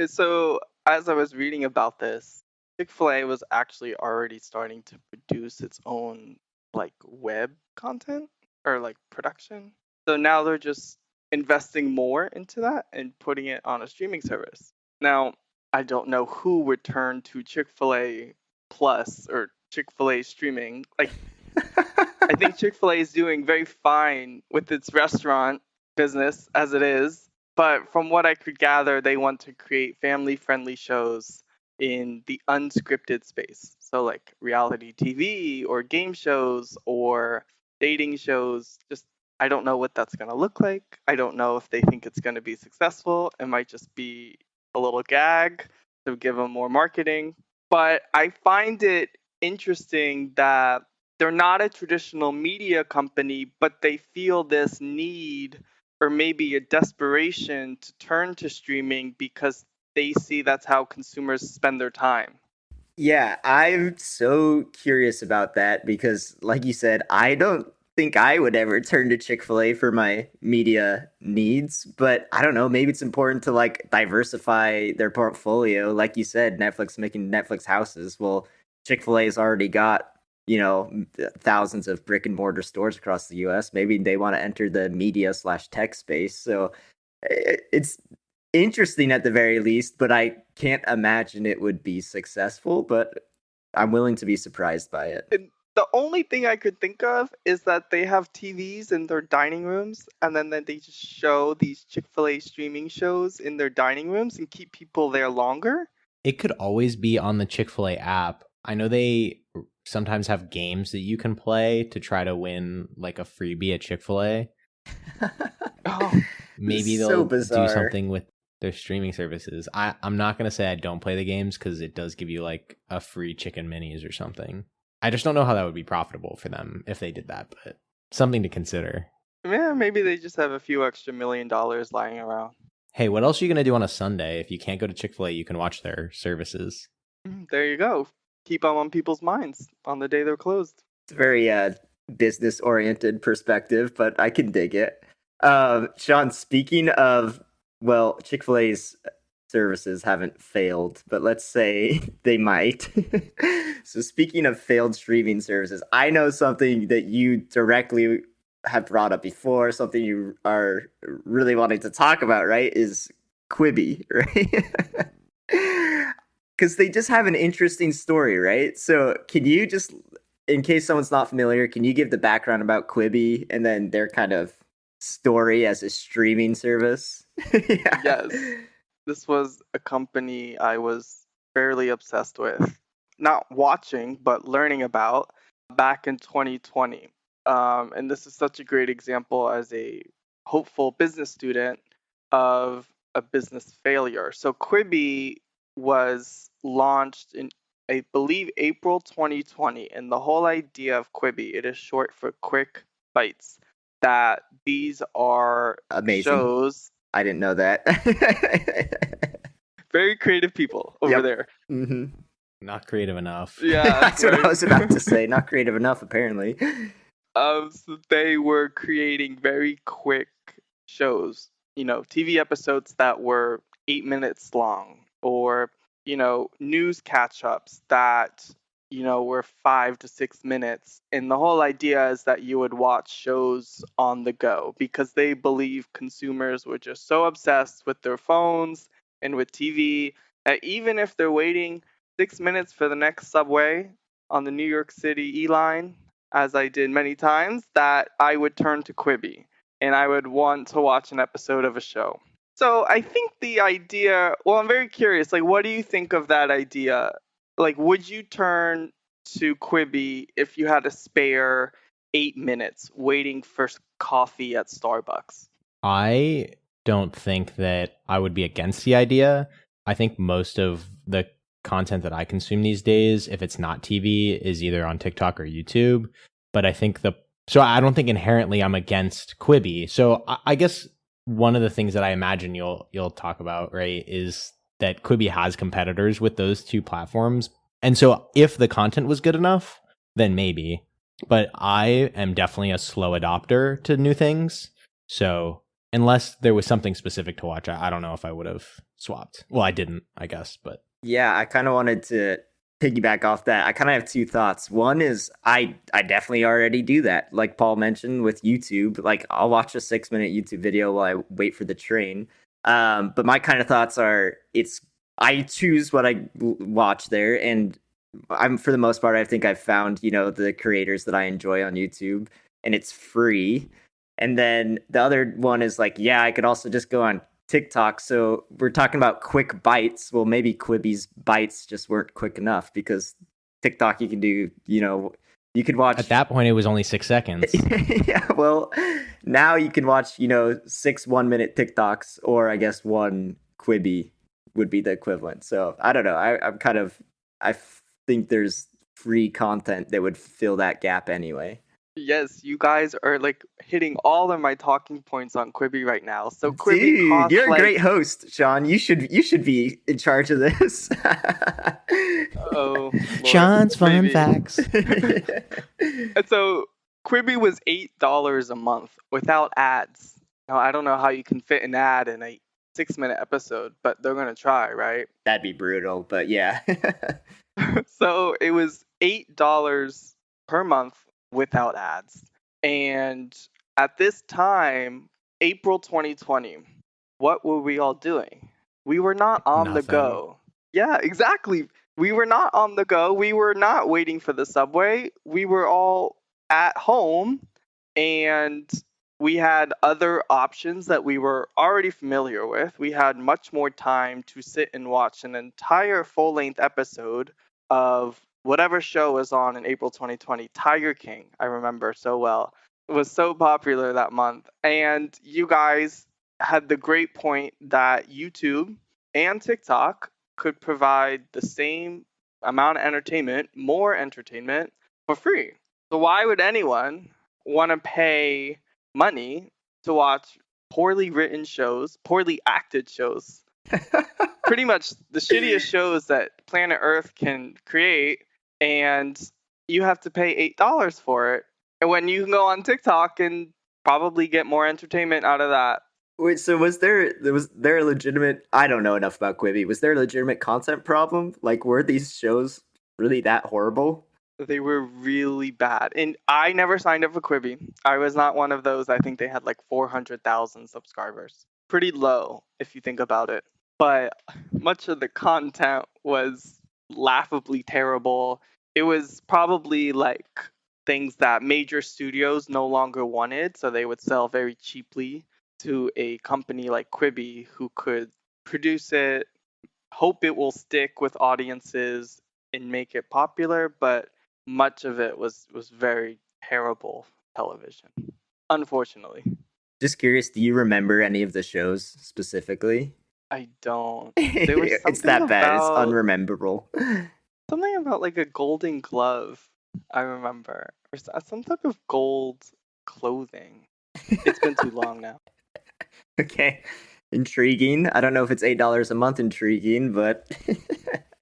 [SPEAKER 3] So, as I was reading about this, Chick-fil-A was actually already starting to produce its own like web content or like production. So now they're just investing more into that and putting it on a streaming service. Now, I don't know who would turn to Chick-fil-A Plus or Chick-fil-A streaming. Like, I think Chick-fil-A is doing very fine with its restaurant business as it is, But from what I could gather, they want to create family-friendly shows in the unscripted space. So like reality TV or game shows or dating shows. Just I don't know what that's going to look like. I don't know if they think it's going to be successful. It might just be a little gag to give them more marketing. But I find it interesting that they're not a traditional media company, but they feel this need or maybe a desperation to turn to streaming because they see that's how consumers spend their time.
[SPEAKER 1] Yeah, I'm so curious about that because, like you said, I don't think I would ever turn to Chick-fil-A for my media needs, but I don't know, maybe it's important to like diversify their portfolio. Like you said, Netflix making Netflix houses. Well, Chick-fil-A's already got, thousands of brick and mortar stores across the US. Maybe they want to enter the media/tech space. So it's interesting at the very least, but I can't imagine it would be successful, but I'm willing to be surprised by it.
[SPEAKER 3] And the only thing I could think of is that they have TVs in their dining rooms, and then they just show these Chick-fil-A streaming shows in their dining rooms and keep people there longer.
[SPEAKER 2] It could always be on the Chick-fil-A app. I know they sometimes have games that you can play to try to win like a freebie at Chick-fil-A.
[SPEAKER 3] Oh,
[SPEAKER 2] Maybe they'll do something with their streaming services. I'm not going to say I don't play the games because it does give you like a free chicken minis or something. I just don't know how that would be profitable for them if they did that, but something to consider.
[SPEAKER 3] yeah, maybe they just have a few extra $1 million lying around.
[SPEAKER 2] Hey, what else are you going to do on a Sunday? If you can't go to Chick-fil-A, you can watch their services.
[SPEAKER 3] There you go. Keep them on people's minds on the day they're closed.
[SPEAKER 1] It's a very business-oriented perspective, but I can dig it. Sean, speaking of, well, Chick-fil-A's services haven't failed, but let's say they might. So speaking of failed streaming services, I know something that you directly have brought up before, something you are really wanting to talk about, right? Is Quibi, right? Because they just have an interesting story, right? So can you just, in case someone's not familiar, can you give the background about Quibi and then their kind of story as a streaming service?
[SPEAKER 3] Yeah. Yes. This was a company I was fairly obsessed with. Not watching, but learning about back in 2020. And this is such a great example as a hopeful business student of a business failure. So Quibi was launched in, I believe, April 2020. And the whole idea of Quibi, it is short for Quick Bites, that these are
[SPEAKER 1] amazing
[SPEAKER 3] shows.
[SPEAKER 1] I didn't know that.
[SPEAKER 3] Very creative people over there.
[SPEAKER 1] Mm-hmm.
[SPEAKER 2] Not creative enough.
[SPEAKER 3] Yeah,
[SPEAKER 1] that's what I was about to say. Not creative enough, apparently.
[SPEAKER 3] So they were creating very quick shows, TV episodes that were 8 minutes long, or news catch-ups that were 5 to 6 minutes. And the whole idea is that you would watch shows on the go because they believe consumers were just so obsessed with their phones and with TV that even if they're waiting 6 minutes for the next subway on the New York City E line, as I did many times, that I would turn to Quibi and I would want to watch an episode of a show. So I think the idea, well, I'm very curious, like, what do you think of that idea? Like, would you turn to Quibi if you had a spare 8 minutes waiting for coffee at Starbucks?
[SPEAKER 2] I don't think that I would be against the idea. I think most of the content that I consume these days, if it's not TV, is either on TikTok or YouTube. But I think so I don't think inherently I'm against Quibi. So I guess one of the things that I imagine you'll talk about, right, is that Quibi has competitors with those two platforms. And so if the content was good enough, then maybe. But I am definitely a slow adopter to new things. So unless there was something specific to watch, I don't know if I would have swapped. Well, I didn't, I guess, but.
[SPEAKER 1] Yeah, I kind of wanted to piggyback off that. I kind of have two thoughts. One is I definitely already do that. Like Paul mentioned with YouTube, like I'll watch a 6-minute YouTube video while I wait for the train. But my kind of thoughts are I choose what I watch there, and I'm for the most part I think I've found the creators that I enjoy on YouTube, and it's free. And then the other one is like, yeah, I could also just go on TikTok. So we're talking about quick bites. Well, maybe Quibi's bites just weren't quick enough because TikTok you can do, you could watch
[SPEAKER 2] At that point, it was only 6 seconds.
[SPEAKER 1] yeah, well, now you can watch, 6 1-minute TikToks, or I guess one Quibi would be the equivalent. So I don't know. I think there's free content that would fill that gap anyway.
[SPEAKER 3] Yes, you guys are like hitting all of my talking points on Quibi right now. So Quibi
[SPEAKER 1] Dude,
[SPEAKER 3] costs
[SPEAKER 1] you're a
[SPEAKER 3] like
[SPEAKER 1] great host, Sean. You should be in charge of this.
[SPEAKER 3] oh Lord,
[SPEAKER 2] Sean's fun
[SPEAKER 3] maybe.
[SPEAKER 2] facts.
[SPEAKER 3] And so Quibi was $8 a month without ads. Now I don't know how you can fit an ad in a 6-minute episode, but they're gonna try, right?
[SPEAKER 1] That'd be brutal, but yeah.
[SPEAKER 3] So it was $8 per month without ads. And at this time, April 2020, what were we all doing? We were not on the
[SPEAKER 2] Nothing.
[SPEAKER 3] go. Yeah, exactly. We were not on the go. We were not waiting for the subway. We were all at home and we had other options that we were already familiar with. We had much more time to sit and watch an entire full length episode of whatever show was on in April 2020. Tiger King, I remember so well. It was so popular that month. And you guys had the great point that YouTube and TikTok could provide the same amount of entertainment, more entertainment, for free. So why would anyone want to pay money to watch poorly written shows, poorly acted shows, pretty much the shittiest shows that planet Earth can create, and you have to pay $8 for it? And when you can go on TikTok and probably get more entertainment out of that.
[SPEAKER 1] Wait, so was there a legitimate? I don't know enough about Quibi. Was there a legitimate content problem? Like, were these shows really that horrible?
[SPEAKER 3] They were really bad. And I never signed up for Quibi. I was not one of those. I think they had like 400,000 subscribers. Pretty low if you think about it. But much of the content was laughably terrible. It was probably like things that major studios no longer wanted, so they would sell very cheaply to a company like Quibi who could produce it, hope it will stick with audiences and make it popular, but much of it was very terrible television, unfortunately.
[SPEAKER 1] Just curious, do you remember any of the shows specifically?
[SPEAKER 3] I don't. There was
[SPEAKER 1] It's
[SPEAKER 3] something
[SPEAKER 1] that bad. It's
[SPEAKER 3] about
[SPEAKER 1] unrememberable.
[SPEAKER 3] something about like a golden glove. I remember, or some type of gold clothing. It's been too long now.
[SPEAKER 1] Okay, intriguing. I don't know if it's $8 a month intriguing, but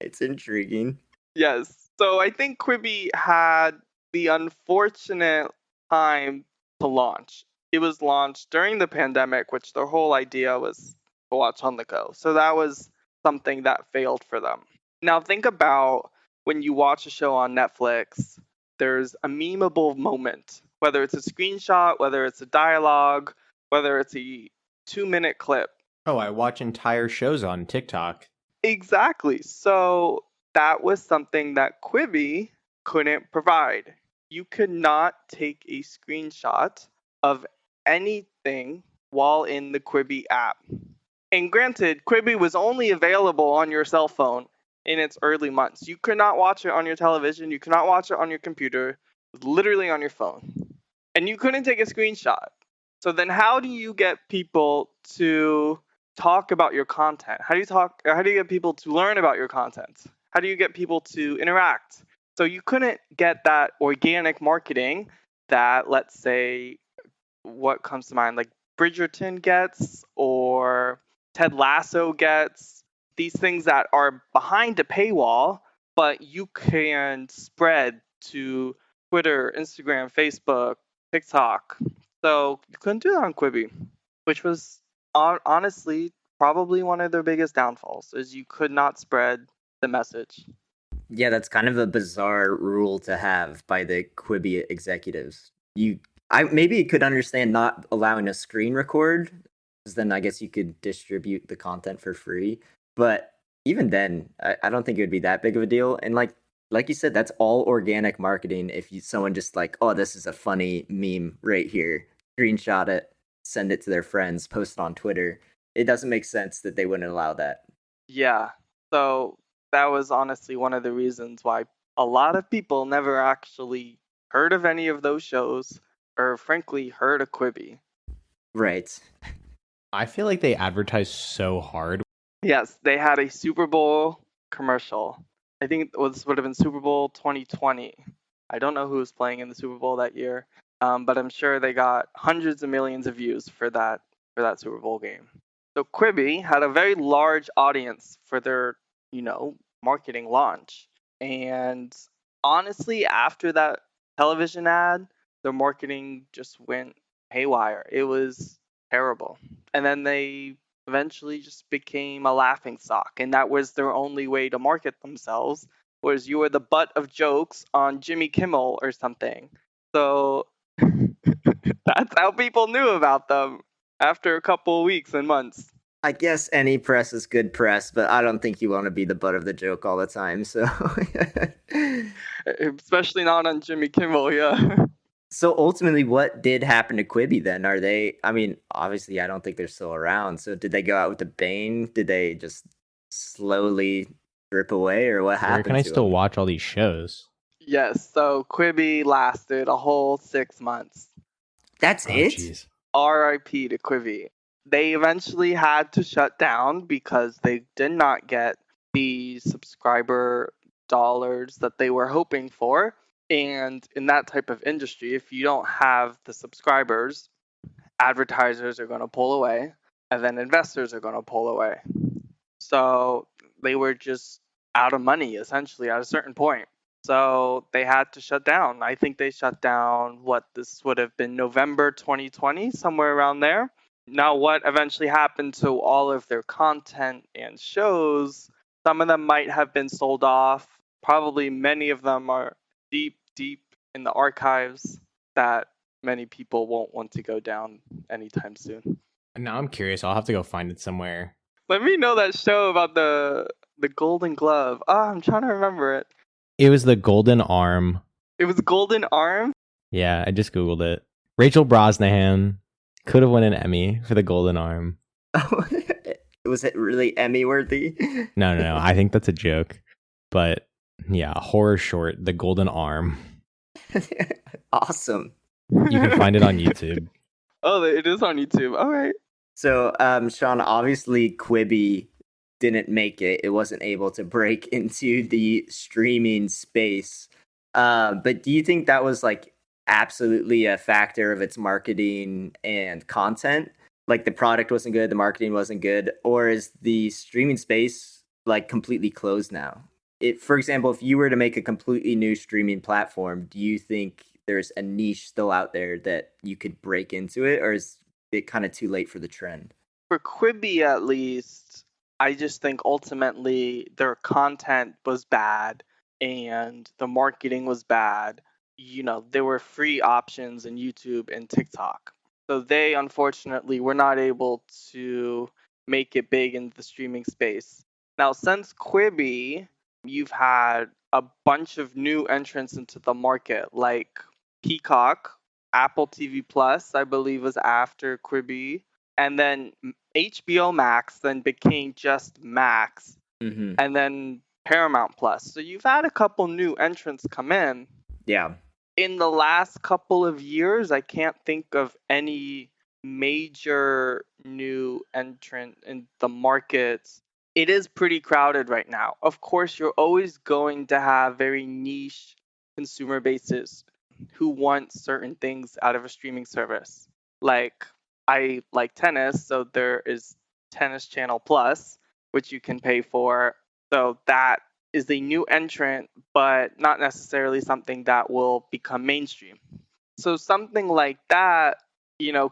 [SPEAKER 1] it's intriguing.
[SPEAKER 3] Yes. So I think Quibi had the unfortunate time to launch. It was launched during the pandemic, which their whole idea was to watch on the go. So that was something that failed for them. Now think about when you watch a show on Netflix, there's a memeable moment, whether it's a screenshot, whether it's a dialogue, whether it's a 2-minute clip.
[SPEAKER 2] Oh, I watch entire shows on TikTok.
[SPEAKER 3] Exactly. So that was something that Quibi couldn't provide. You could not take a screenshot of anything while in the Quibi app. And granted, Quibi was only available on your cell phone in its early months. You could not watch it on your television, you could not watch it on your computer, it was literally on your phone. And you couldn't take a screenshot. So then how do you get people to talk about your content? How do you get people to learn about your content? How do you get people to interact? So you couldn't get that organic marketing that, let's say, what comes to mind, like Bridgerton gets or Ted Lasso gets, these things that are behind a paywall, but you can spread to Twitter, Instagram, Facebook, TikTok. So you couldn't do that on Quibi, which was honestly probably one of their biggest downfalls, is you could not spread the message.
[SPEAKER 1] Yeah, that's kind of a bizarre rule to have by the Quibi executives. I maybe could understand not allowing a screen record, because then I guess you could distribute the content for free. But even then, I don't think it would be that big of a deal. And like you said, that's all organic marketing. If someone just like, oh, this is a funny meme right here, screenshot it, send it to their friends, post it on Twitter. it doesn't make sense that they wouldn't allow that.
[SPEAKER 3] Yeah. So that was honestly one of the reasons why a lot of people never actually heard of any of those shows or frankly heard of Quibi.
[SPEAKER 1] Right.
[SPEAKER 2] I feel like they advertise so hard.
[SPEAKER 3] Yes, they had a Super Bowl commercial. I think this would have been Super Bowl 2020. I don't know who was playing in the Super Bowl that year, but I'm sure they got hundreds of millions of views for that Super Bowl game. So Quibi had a very large audience for their, marketing launch. And honestly, after that television ad, their marketing just went haywire. It was terrible. And then they eventually just became a laughing stock, and that was their only way to market themselves, was you were the butt of jokes on Jimmy Kimmel or something. So that's how people knew about them after a couple of weeks and months.
[SPEAKER 1] I guess any press is good press, but I don't think you want to be the butt of the joke all the time. So,
[SPEAKER 3] Especially not on Jimmy Kimmel, yeah.
[SPEAKER 1] so ultimately, what did happen to Quibi then? Are they? I mean, obviously, I don't think they're still around. So, did they go out with a bang? Did they just slowly drip away, or what
[SPEAKER 2] Where
[SPEAKER 1] happened
[SPEAKER 2] can I
[SPEAKER 1] to
[SPEAKER 2] still
[SPEAKER 1] them?
[SPEAKER 2] watch all these shows?
[SPEAKER 3] Yes, so Quibi lasted a whole 6 months.
[SPEAKER 1] That's
[SPEAKER 2] Oh,
[SPEAKER 1] it.
[SPEAKER 2] jeez.
[SPEAKER 3] RIP to Quibi. They eventually had to shut down because they did not get the subscriber dollars that they were hoping for. And in that type of industry, if you don't have the subscribers, advertisers are going to pull away, and then investors are going to pull away. So they were just out of money essentially at a certain point. So they had to shut down. I think they shut down this would have been November 2020, somewhere around there. Now, what eventually happened to all of their content and shows, some of them might have been sold off. Probably many of them are deep, deep in the archives that many people won't want to go down anytime soon.
[SPEAKER 2] Now I'm curious. I'll have to go find it somewhere.
[SPEAKER 3] Let me know that show about the Golden Glove. I'm trying to remember it.
[SPEAKER 2] It was the Golden Arm.
[SPEAKER 3] It was Golden Arm.
[SPEAKER 2] Yeah, I just Googled it. Rachel Brosnahan could have won an Emmy for the Golden Arm.
[SPEAKER 1] Was it really Emmy worthy?
[SPEAKER 2] No. I think that's a joke. But yeah, horror short, The Golden Arm.
[SPEAKER 1] Awesome.
[SPEAKER 2] You can find it on YouTube.
[SPEAKER 3] Oh, it is on YouTube. All right.
[SPEAKER 1] So, Sean, obviously Quibi didn't make it. It wasn't able to break into the streaming space. But do you think that was like absolutely a factor of its marketing and content? Like the product wasn't good, the marketing wasn't good, or is the streaming space like completely closed now? For example, if you were to make a completely new streaming platform, do you think there's a niche still out there that you could break into it, or is it kind of too late for the trend?
[SPEAKER 3] For Quibi, at least, I just think ultimately their content was bad and the marketing was bad. There were free options in YouTube and TikTok. So they unfortunately were not able to make it big in the streaming space. Now, since Quibi, you've had a bunch of new entrants into the market, like Peacock, Apple TV Plus, I believe, was after Quibi, and then HBO Max then became just Max, and then Paramount Plus. So you've had a couple new entrants come in.
[SPEAKER 1] Yeah.
[SPEAKER 3] In the last couple of years, I can't think of any major new entrant in the markets. It is pretty crowded right now. Of course, you're always going to have very niche consumer bases who want certain things out of a streaming service. Like, I like tennis, so there is Tennis Channel Plus, which you can pay for. So that is a new entrant, but not necessarily something that will become mainstream. So something like that,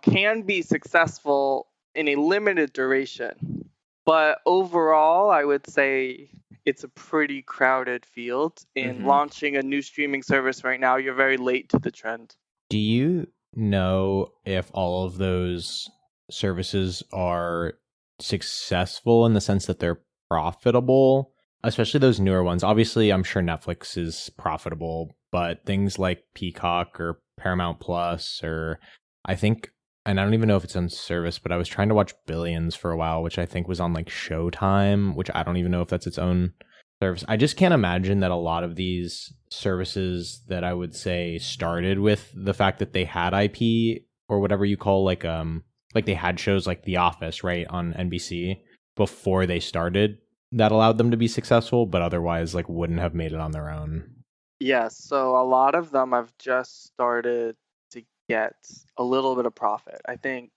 [SPEAKER 3] can be successful in a limited duration. But overall, I would say it's a pretty crowded field. In launching a new streaming service right now, you're very late to the trend.
[SPEAKER 2] Do you know if all of those services are successful in the sense that they're profitable? Especially those newer ones. Obviously, I'm sure Netflix is profitable, but things like Peacock or Paramount Plus, or I think and I don't even know if it's on service, but I was trying to watch Billions for a while, which I think was on like Showtime, which I don't even know if that's its own service. I just can't imagine that a lot of these services that I would say started with the fact that they had IP or whatever you call like they had shows like The Office, right, on NBC before they started that allowed them to be successful, but otherwise like wouldn't have made it on their own.
[SPEAKER 3] Yes, so a lot of them have just started to get a little bit of profit. I think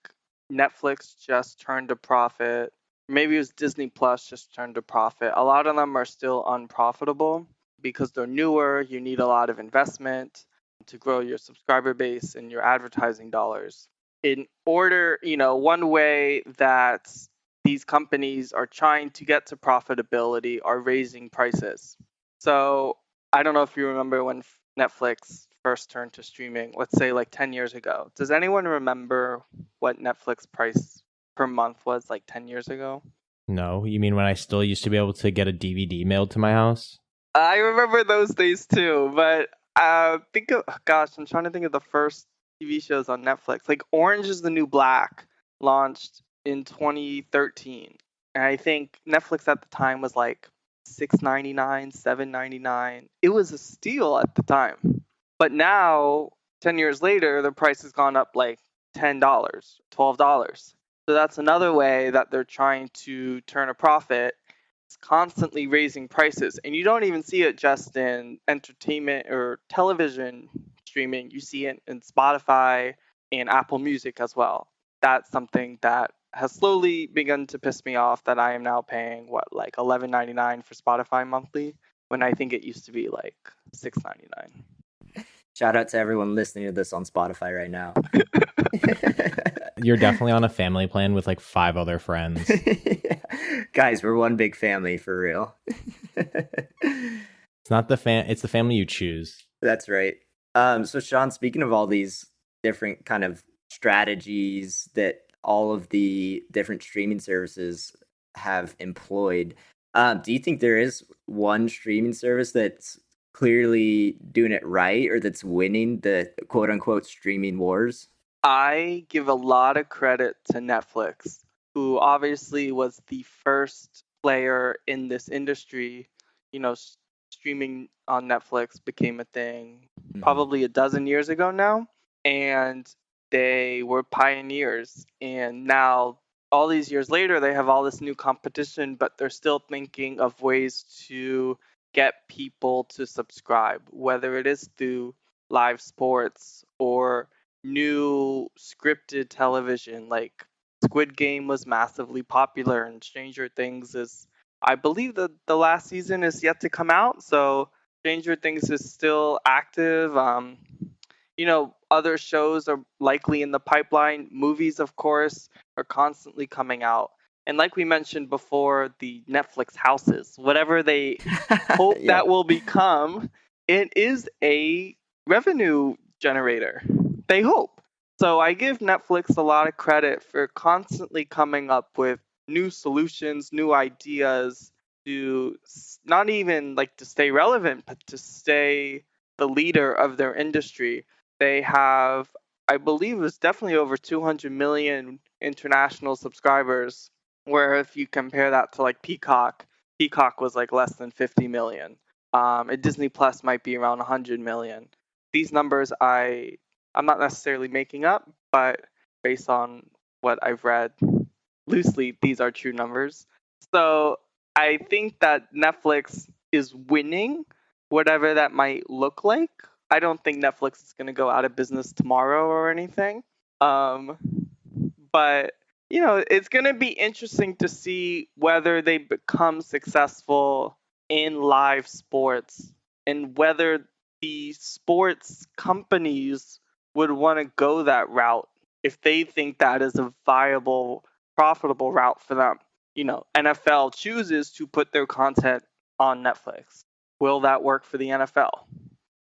[SPEAKER 3] Netflix just turned a profit. Maybe it was Disney Plus just turned a profit. A lot of them are still unprofitable because they're newer. You need a lot of investment to grow your subscriber base and your advertising dollars. In order, one way that these companies are trying to get to profitability are raising prices. So I don't know if you remember when Netflix first turned to streaming, let's say like 10 years ago. Does anyone remember what Netflix price per month was like 10 years ago?
[SPEAKER 2] No, you mean when I still used to be able to get a DVD mailed to my house?
[SPEAKER 3] I remember those days too, but gosh, I'm trying to think of the first TV shows on Netflix. Like Orange is the New Black launched in 2013. And I think Netflix at the time was like 6.99, 7.99. It was a steal at the time. But now, 10 years later, the price has gone up like $10, $12. So that's another way that they're trying to turn a profit. It's constantly raising prices. And you don't even see it just in entertainment or television streaming. You see it in Spotify and Apple Music as well. That's something that has slowly begun to piss me off, that I am now paying like $11.99 for Spotify monthly, when I think it used to be like $6.99.
[SPEAKER 1] Shout out to everyone listening to this on Spotify right now.
[SPEAKER 2] You're definitely on a family plan with like 5 other friends.
[SPEAKER 1] Guys, we're one big family for real.
[SPEAKER 2] It's not it's the family you choose.
[SPEAKER 1] That's right. So Sean, speaking of all these different kind of strategies that all of the different streaming services have employed, do you think there is one streaming service that's clearly doing it right or that's winning the quote unquote streaming wars?
[SPEAKER 3] I give a lot of credit to Netflix, who obviously was the first player in this industry. You know, streaming on Netflix became a thing probably a dozen years ago now, and they were pioneers. And now, all these years later, they have all this new competition, but they're still thinking of ways to get people to subscribe, whether it is through live sports or new scripted television. Like Squid Game was massively popular, and Stranger Things is, I believe that the last season is yet to come out, so Stranger Things is still active. Other shows are likely in the pipeline. Movies, of course, are constantly coming out. And like we mentioned before, the Netflix houses, whatever they hope
[SPEAKER 1] Yeah.
[SPEAKER 3] that will become, it is a revenue generator. They hope. So I give Netflix a lot of credit for constantly coming up with new solutions, new ideas to not even like to stay relevant, but to stay the leader of their industry. They have, I believe, it was definitely over 200 million international subscribers. Where if you compare that to like Peacock was like less than 50 million. And Disney Plus might be around 100 million. These numbers I'm not necessarily making up, but based on what I've read loosely, these are true numbers. So I think that Netflix is winning, whatever that might look like. I don't think Netflix is going to go out of business tomorrow or anything. Um, but it's going to be interesting to see whether they become successful in live sports, and whether the sports companies would want to go that route if they think that is a viable, profitable route for them. NFL chooses to put their content on Netflix. Will that work for the NFL?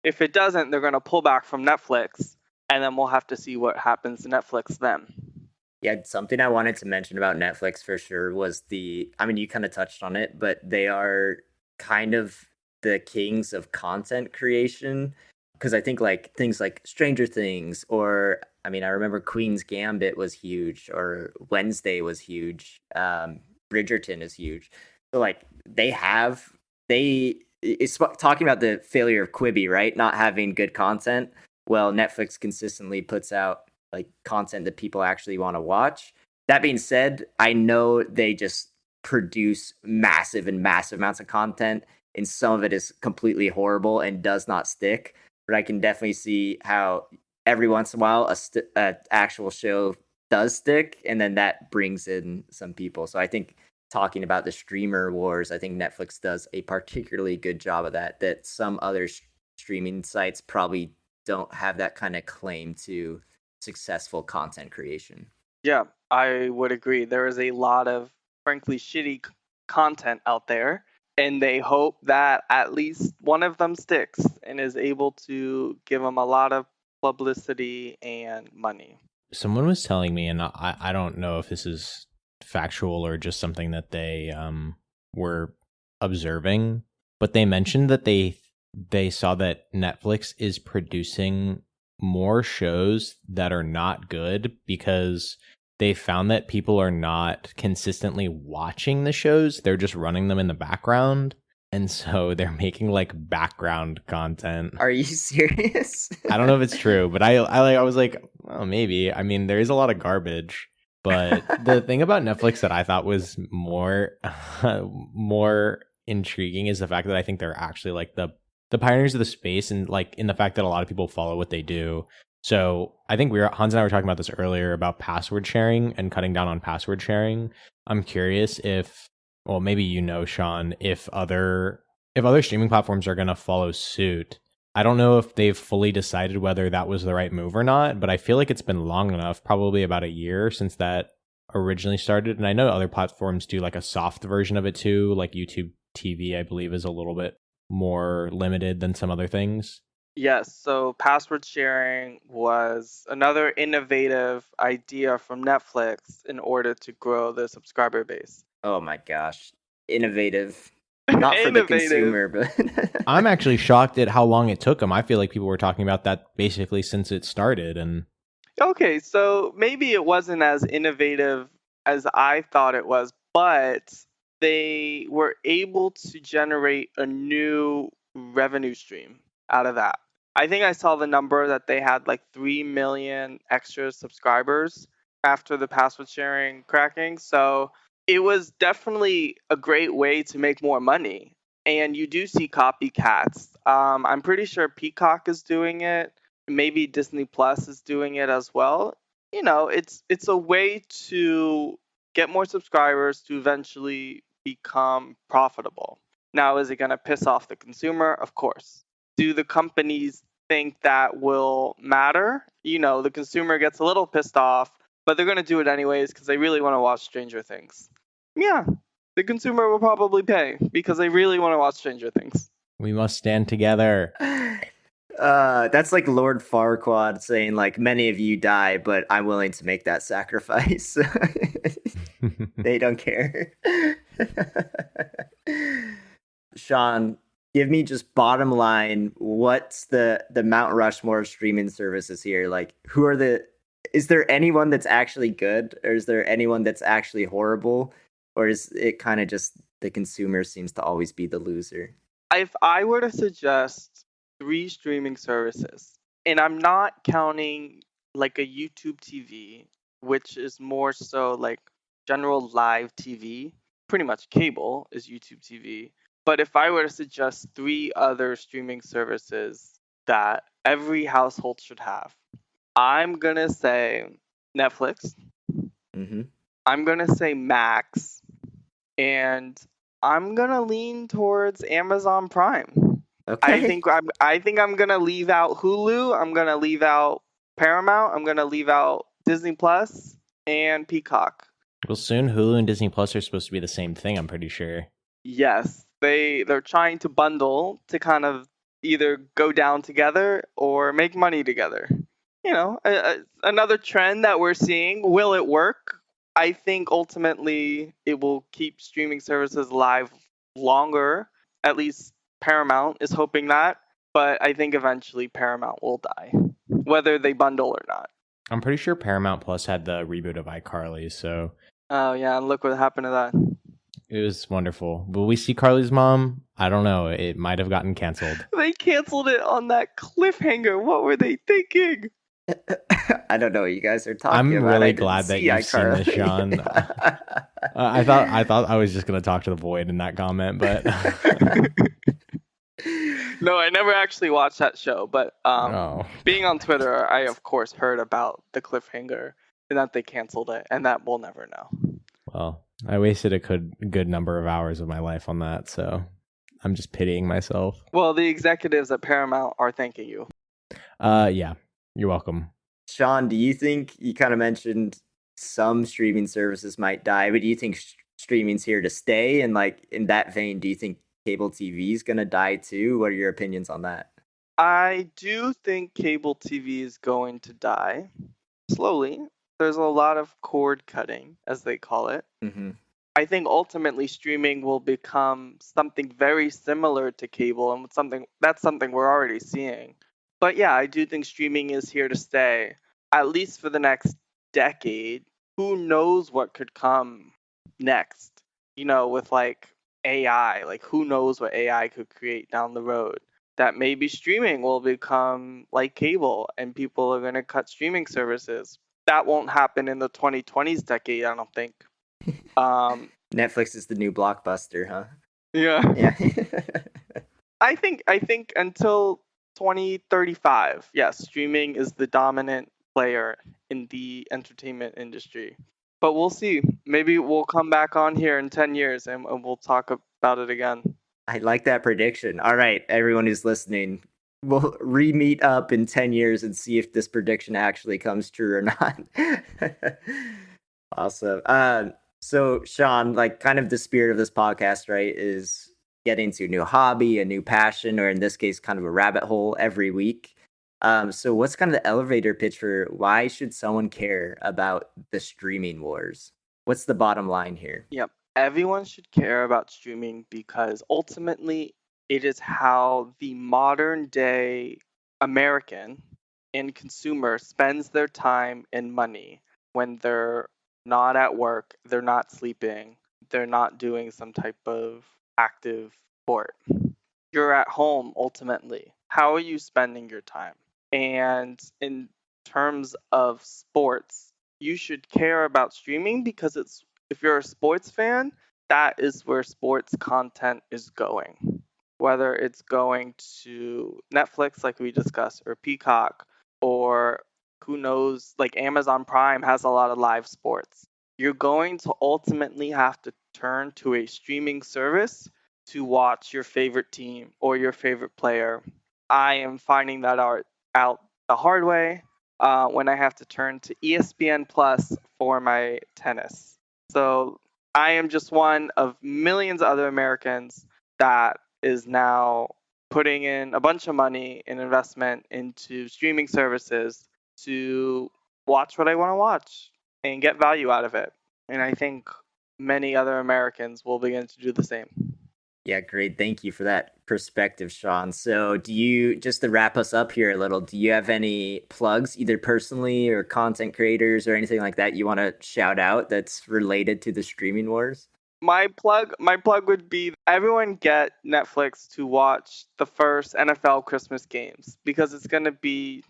[SPEAKER 3] If it doesn't, they're going to pull back from Netflix, and then we'll have to see what happens to Netflix then.
[SPEAKER 1] Yeah, something I wanted to mention about Netflix for sure was I mean, you kind of touched on it, but they are kind of the kings of content creation. Because I think like things like Stranger Things, or I mean, I remember Queen's Gambit was huge, or Wednesday was huge. Bridgerton is huge. So like it's talking about the failure of Quibi, right? Not having good content. Well, Netflix consistently puts out like content that people actually want to watch. That being said, I know they just produce massive and massive amounts of content, and some of it is completely horrible and does not stick. But I can definitely see how every once in a while a actual show does stick, and then that brings in some people. So I think talking about the streamer wars, I think Netflix does a particularly good job of that. That some other streaming sites probably don't have that kind of claim to successful content creation.
[SPEAKER 3] Yeah, I would agree. There is a lot of, frankly, shitty content out there, and they hope that at least one of them sticks and is able to give them a lot of publicity and money.
[SPEAKER 2] Someone was telling me, and I don't know if this is factual or just something that they were observing, but they mentioned that they saw that Netflix is producing more shows that are not good because they found that people are not consistently watching the shows. They're just running them in the background. And so they're making like background content.
[SPEAKER 1] Are you serious?
[SPEAKER 2] I don't know if it's true, but I was like, well, maybe. I mean, there is a lot of garbage. But the thing about Netflix that I thought was more more intriguing is the fact that I think they're actually like the pioneers of the space, and like in the fact that a lot of people follow what they do. So I think Hans and I were talking about this earlier about password sharing and cutting down on password sharing. I'm curious if, well, maybe Sean, if other streaming platforms are going to follow suit. I don't know if they've fully decided whether that was the right move or not, but I feel like it's been long enough, probably about a year since that originally started. And I know other platforms do like a soft version of it too, like YouTube TV, I believe, is a little bit more limited than some other things.
[SPEAKER 3] Yes, so password sharing was another innovative idea from Netflix in order to grow the subscriber base.
[SPEAKER 1] Oh my gosh. Innovative. Not for the consumer, but
[SPEAKER 2] I'm actually shocked at how long it took them. I feel like people were talking about that basically since it started. And
[SPEAKER 3] okay, so maybe it wasn't as innovative as I thought it was, but they were able to generate a new revenue stream out of that. I think I saw the number that they had like 3 million extra subscribers after the password sharing cracking. So it was definitely a great way to make more money. And you do see copycats. I'm pretty sure Peacock is doing it. Maybe Disney Plus is doing it as well. You know, it's a way to get more subscribers to eventually become profitable. Now, is it going to piss off the consumer? Of course. Do the companies think that will matter? You know, the consumer gets a little pissed off, but they're going to do it anyways because they really want to watch Stranger Things. Yeah, the consumer will probably pay because they really want to watch Stranger Things.
[SPEAKER 2] We must stand together.
[SPEAKER 1] That's like Lord Farquaad saying, like, many of you die, but I'm willing to make that sacrifice. They don't care. Sean, give me just bottom line. What's the Mount Rushmore of streaming services here? Like, is there anyone that's actually good, or is there anyone that's actually horrible? Or is it kind of just the consumer seems to always be the loser?
[SPEAKER 3] If I were to suggest 3 streaming services, and I'm not counting like a YouTube TV, which is more so like general live TV, pretty much cable is YouTube TV. But if I were to suggest 3 other streaming services that every household should have, I'm going to say Netflix.
[SPEAKER 1] Mm-hmm.
[SPEAKER 3] I'm going to say Max. And I'm going to lean towards Amazon Prime.
[SPEAKER 1] Okay.
[SPEAKER 3] I think I'm going to leave out Hulu. I'm going to leave out Paramount. I'm going to leave out Disney Plus and Peacock.
[SPEAKER 2] Well, soon Hulu and Disney Plus are supposed to be the same thing, I'm pretty sure.
[SPEAKER 3] Yes, they're trying to bundle to kind of either go down together or make money together. You know, another trend that we're seeing. Will it work? I think ultimately it will keep streaming services live longer. At least Paramount is hoping that. But I think eventually Paramount will die, whether they bundle or not.
[SPEAKER 2] I'm pretty sure Paramount Plus had the reboot of iCarly, so
[SPEAKER 3] Oh yeah, and look what happened to that.
[SPEAKER 2] it was wonderful. Will we see Carly's mom? I don't know. It might have gotten canceled.
[SPEAKER 3] They canceled it on that cliffhanger. What were they thinking?
[SPEAKER 1] I don't know what you guys are talking
[SPEAKER 2] I'm
[SPEAKER 1] about.
[SPEAKER 2] really
[SPEAKER 1] I didn't
[SPEAKER 2] glad that
[SPEAKER 1] see
[SPEAKER 2] you've seen this,
[SPEAKER 1] iCarly.
[SPEAKER 2] Sean. I thought I was just gonna talk to the void in that comment, but
[SPEAKER 3] No, I never actually watched that show, but
[SPEAKER 2] oh,
[SPEAKER 3] being on Twitter, I of course heard about the cliffhanger and that they canceled it, and that we'll never know.
[SPEAKER 2] well, I wasted a good number of hours of my life on that, so I'm just pitying myself.
[SPEAKER 3] Well, the executives at Paramount are thanking you.
[SPEAKER 2] Yeah, you're welcome.
[SPEAKER 1] Sean, do you think you kind of mentioned some streaming services might die, but do you think streaming's here to stay? And like in that vein, do you think cable TV is gonna die too? What are your opinions on that?
[SPEAKER 3] I do think cable TV is going to die slowly. There's a lot of cord cutting, as they call it.
[SPEAKER 1] Mm-hmm.
[SPEAKER 3] I think ultimately streaming will become something very similar to cable, and that's something we're already seeing. But yeah, I do think streaming is here to stay, at least for the next decade. Who knows what could come next? With like AI, like who knows what AI could create down the road? That maybe streaming will become like cable and people are going to cut streaming services. That won't happen in the 2020s decade, I don't think.
[SPEAKER 1] Netflix is the new blockbuster, huh?
[SPEAKER 3] Yeah.
[SPEAKER 1] Yeah.
[SPEAKER 3] I think until 2035, yes, streaming is the dominant player in the entertainment industry. But we'll see. Maybe we'll come back on here in 10 years and we'll talk about it again.
[SPEAKER 1] I like that prediction. All right, everyone who's listening, we'll re-meet up in 10 years and see if this prediction actually comes true or not. Awesome. So Sean, like kind of the spirit of this podcast, right, is getting to a new hobby, a new passion, or in this case, kind of a rabbit hole every week. So what's kind of the elevator pitch for why should someone care about the streaming wars? What's the bottom line here?
[SPEAKER 3] Yep. Everyone should care about streaming because ultimately it is how the modern day American and consumer spends their time and money when they're not at work, they're not sleeping, they're not doing some type of active sport. You're at home ultimately. How are you spending your time? And in terms of sports, you should care about streaming because if you're a sports fan, that is where sports content is going. Whether it's going to Netflix, like we discussed, or Peacock, or who knows, like Amazon Prime has a lot of live sports. You're going to ultimately have to turn to a streaming service to watch your favorite team or your favorite player. I am finding that out the hard way when I have to turn to ESPN Plus for my tennis. So I am just one of millions of other Americans that is now putting in a bunch of money in investment into streaming services to watch what I want to watch and get value out of it. And I think many other Americans will begin to do the same.
[SPEAKER 1] Yeah, great. Thank you for that perspective, Sean. So just to wrap us up here a little, do you have any plugs, either personally or content creators or anything like that you want to shout out that's related to the streaming wars?
[SPEAKER 3] My plug would be everyone get Netflix to watch the first NFL Christmas games because it's going to be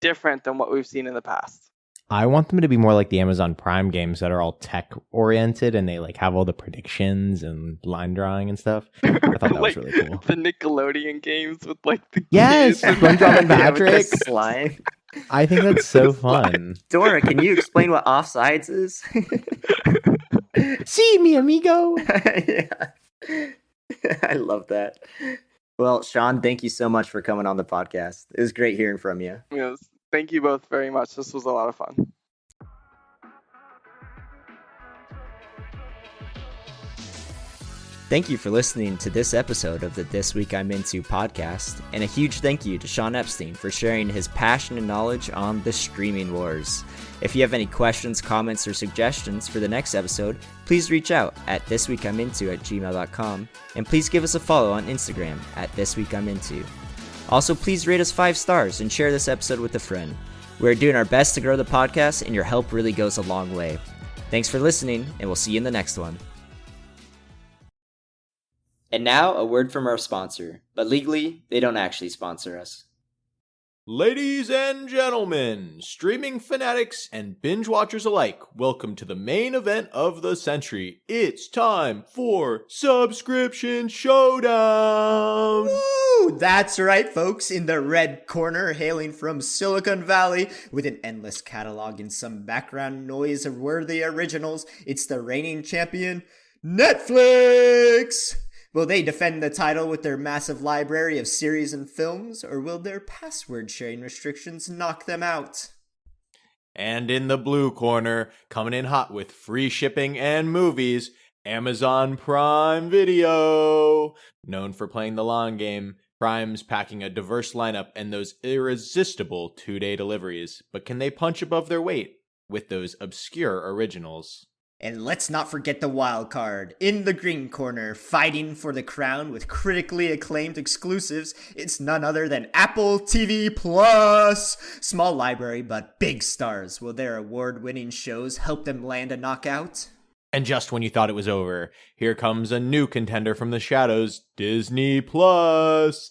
[SPEAKER 3] different than what we've seen in the past.
[SPEAKER 2] I want them to be more like the Amazon Prime games that are all tech oriented and they like have all the predictions and line drawing and stuff. I thought that
[SPEAKER 3] Like
[SPEAKER 2] was really cool.
[SPEAKER 3] the Nickelodeon games with like the
[SPEAKER 2] Yes,
[SPEAKER 3] kids.
[SPEAKER 2] SpongeBob and
[SPEAKER 1] Yeah, with the
[SPEAKER 2] Patrick.
[SPEAKER 1] slime.
[SPEAKER 2] I think that's so fun.
[SPEAKER 1] Dora, can you explain what offsides is?
[SPEAKER 2] See me, amigo.
[SPEAKER 1] Yeah. I love that. Well, Sean, thank you so much for coming on the podcast. It was great hearing from you.
[SPEAKER 3] Yes. Thank you both very much. This was a lot of fun.
[SPEAKER 1] Thank you for listening to this episode of the This Week I'm Into podcast, and a huge thank you to Sean Epstein for sharing his passion and knowledge on the streaming wars. If you have any questions, comments, or suggestions for the next episode, please reach out at thisweekiminto@gmail.com, and please give us a follow on Instagram at thisweekiminto. Also, please rate us 5 stars and share this episode with a friend. We're doing our best to grow the podcast, and your help really goes a long way. Thanks for listening, and we'll see you in the next one. And now, a word from our sponsor, but legally, they don't actually sponsor us.
[SPEAKER 2] Ladies and gentlemen, streaming fanatics and binge watchers alike, welcome to the main event of the century. It's time for Subscription Showdown!
[SPEAKER 4] Woo! That's right, folks. In the red corner, hailing from Silicon Valley, with an endless catalog and some background noise of worthy originals, it's the reigning champion, Netflix! Will they defend the title with their massive library of series and films, or will their password sharing restrictions knock them out?
[SPEAKER 2] And in the blue corner, coming in hot with free shipping and movies, Amazon Prime Video. Known for playing the long game, Prime's packing a diverse lineup and those irresistible 2-day deliveries. But can they punch above their weight with those obscure originals?
[SPEAKER 4] And let's not forget the wild card. In the green corner, fighting for the crown with critically acclaimed exclusives, it's none other than Apple TV Plus. Small library, but big stars. Will their award-winning shows help them land a knockout?
[SPEAKER 2] And just when you thought it was over, here comes a new contender from the shadows, Disney Plus.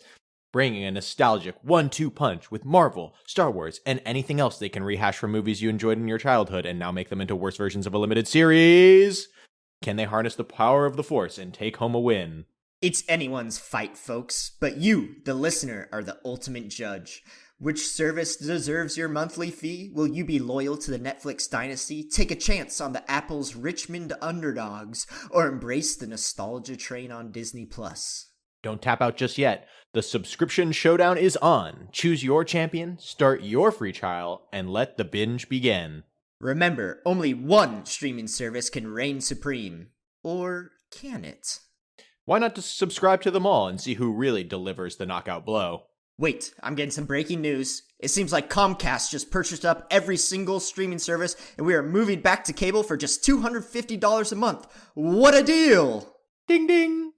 [SPEAKER 2] Bringing a nostalgic 1-2 punch with Marvel, Star Wars, and anything else they can rehash from movies you enjoyed in your childhood and now make them into worse versions of a limited series. Can they harness the power of the Force and take home a win?
[SPEAKER 4] It's anyone's fight, folks, but you, the listener, are the ultimate judge. Which service deserves your monthly fee? Will you be loyal to the Netflix dynasty, take a chance on the Apple's Richmond underdogs, or embrace the nostalgia train on Disney Plus?
[SPEAKER 2] Don't tap out just yet. The Subscription Showdown is on. Choose your champion, start your free trial, and let the binge begin.
[SPEAKER 4] Remember, only one streaming service can reign supreme. Or can it?
[SPEAKER 2] Why not just subscribe to them all and see who really delivers the knockout blow?
[SPEAKER 4] Wait, I'm getting some breaking news. It seems like Comcast just purchased up every single streaming service, and we are moving back to cable for just $250 a month. What a deal!
[SPEAKER 2] Ding ding!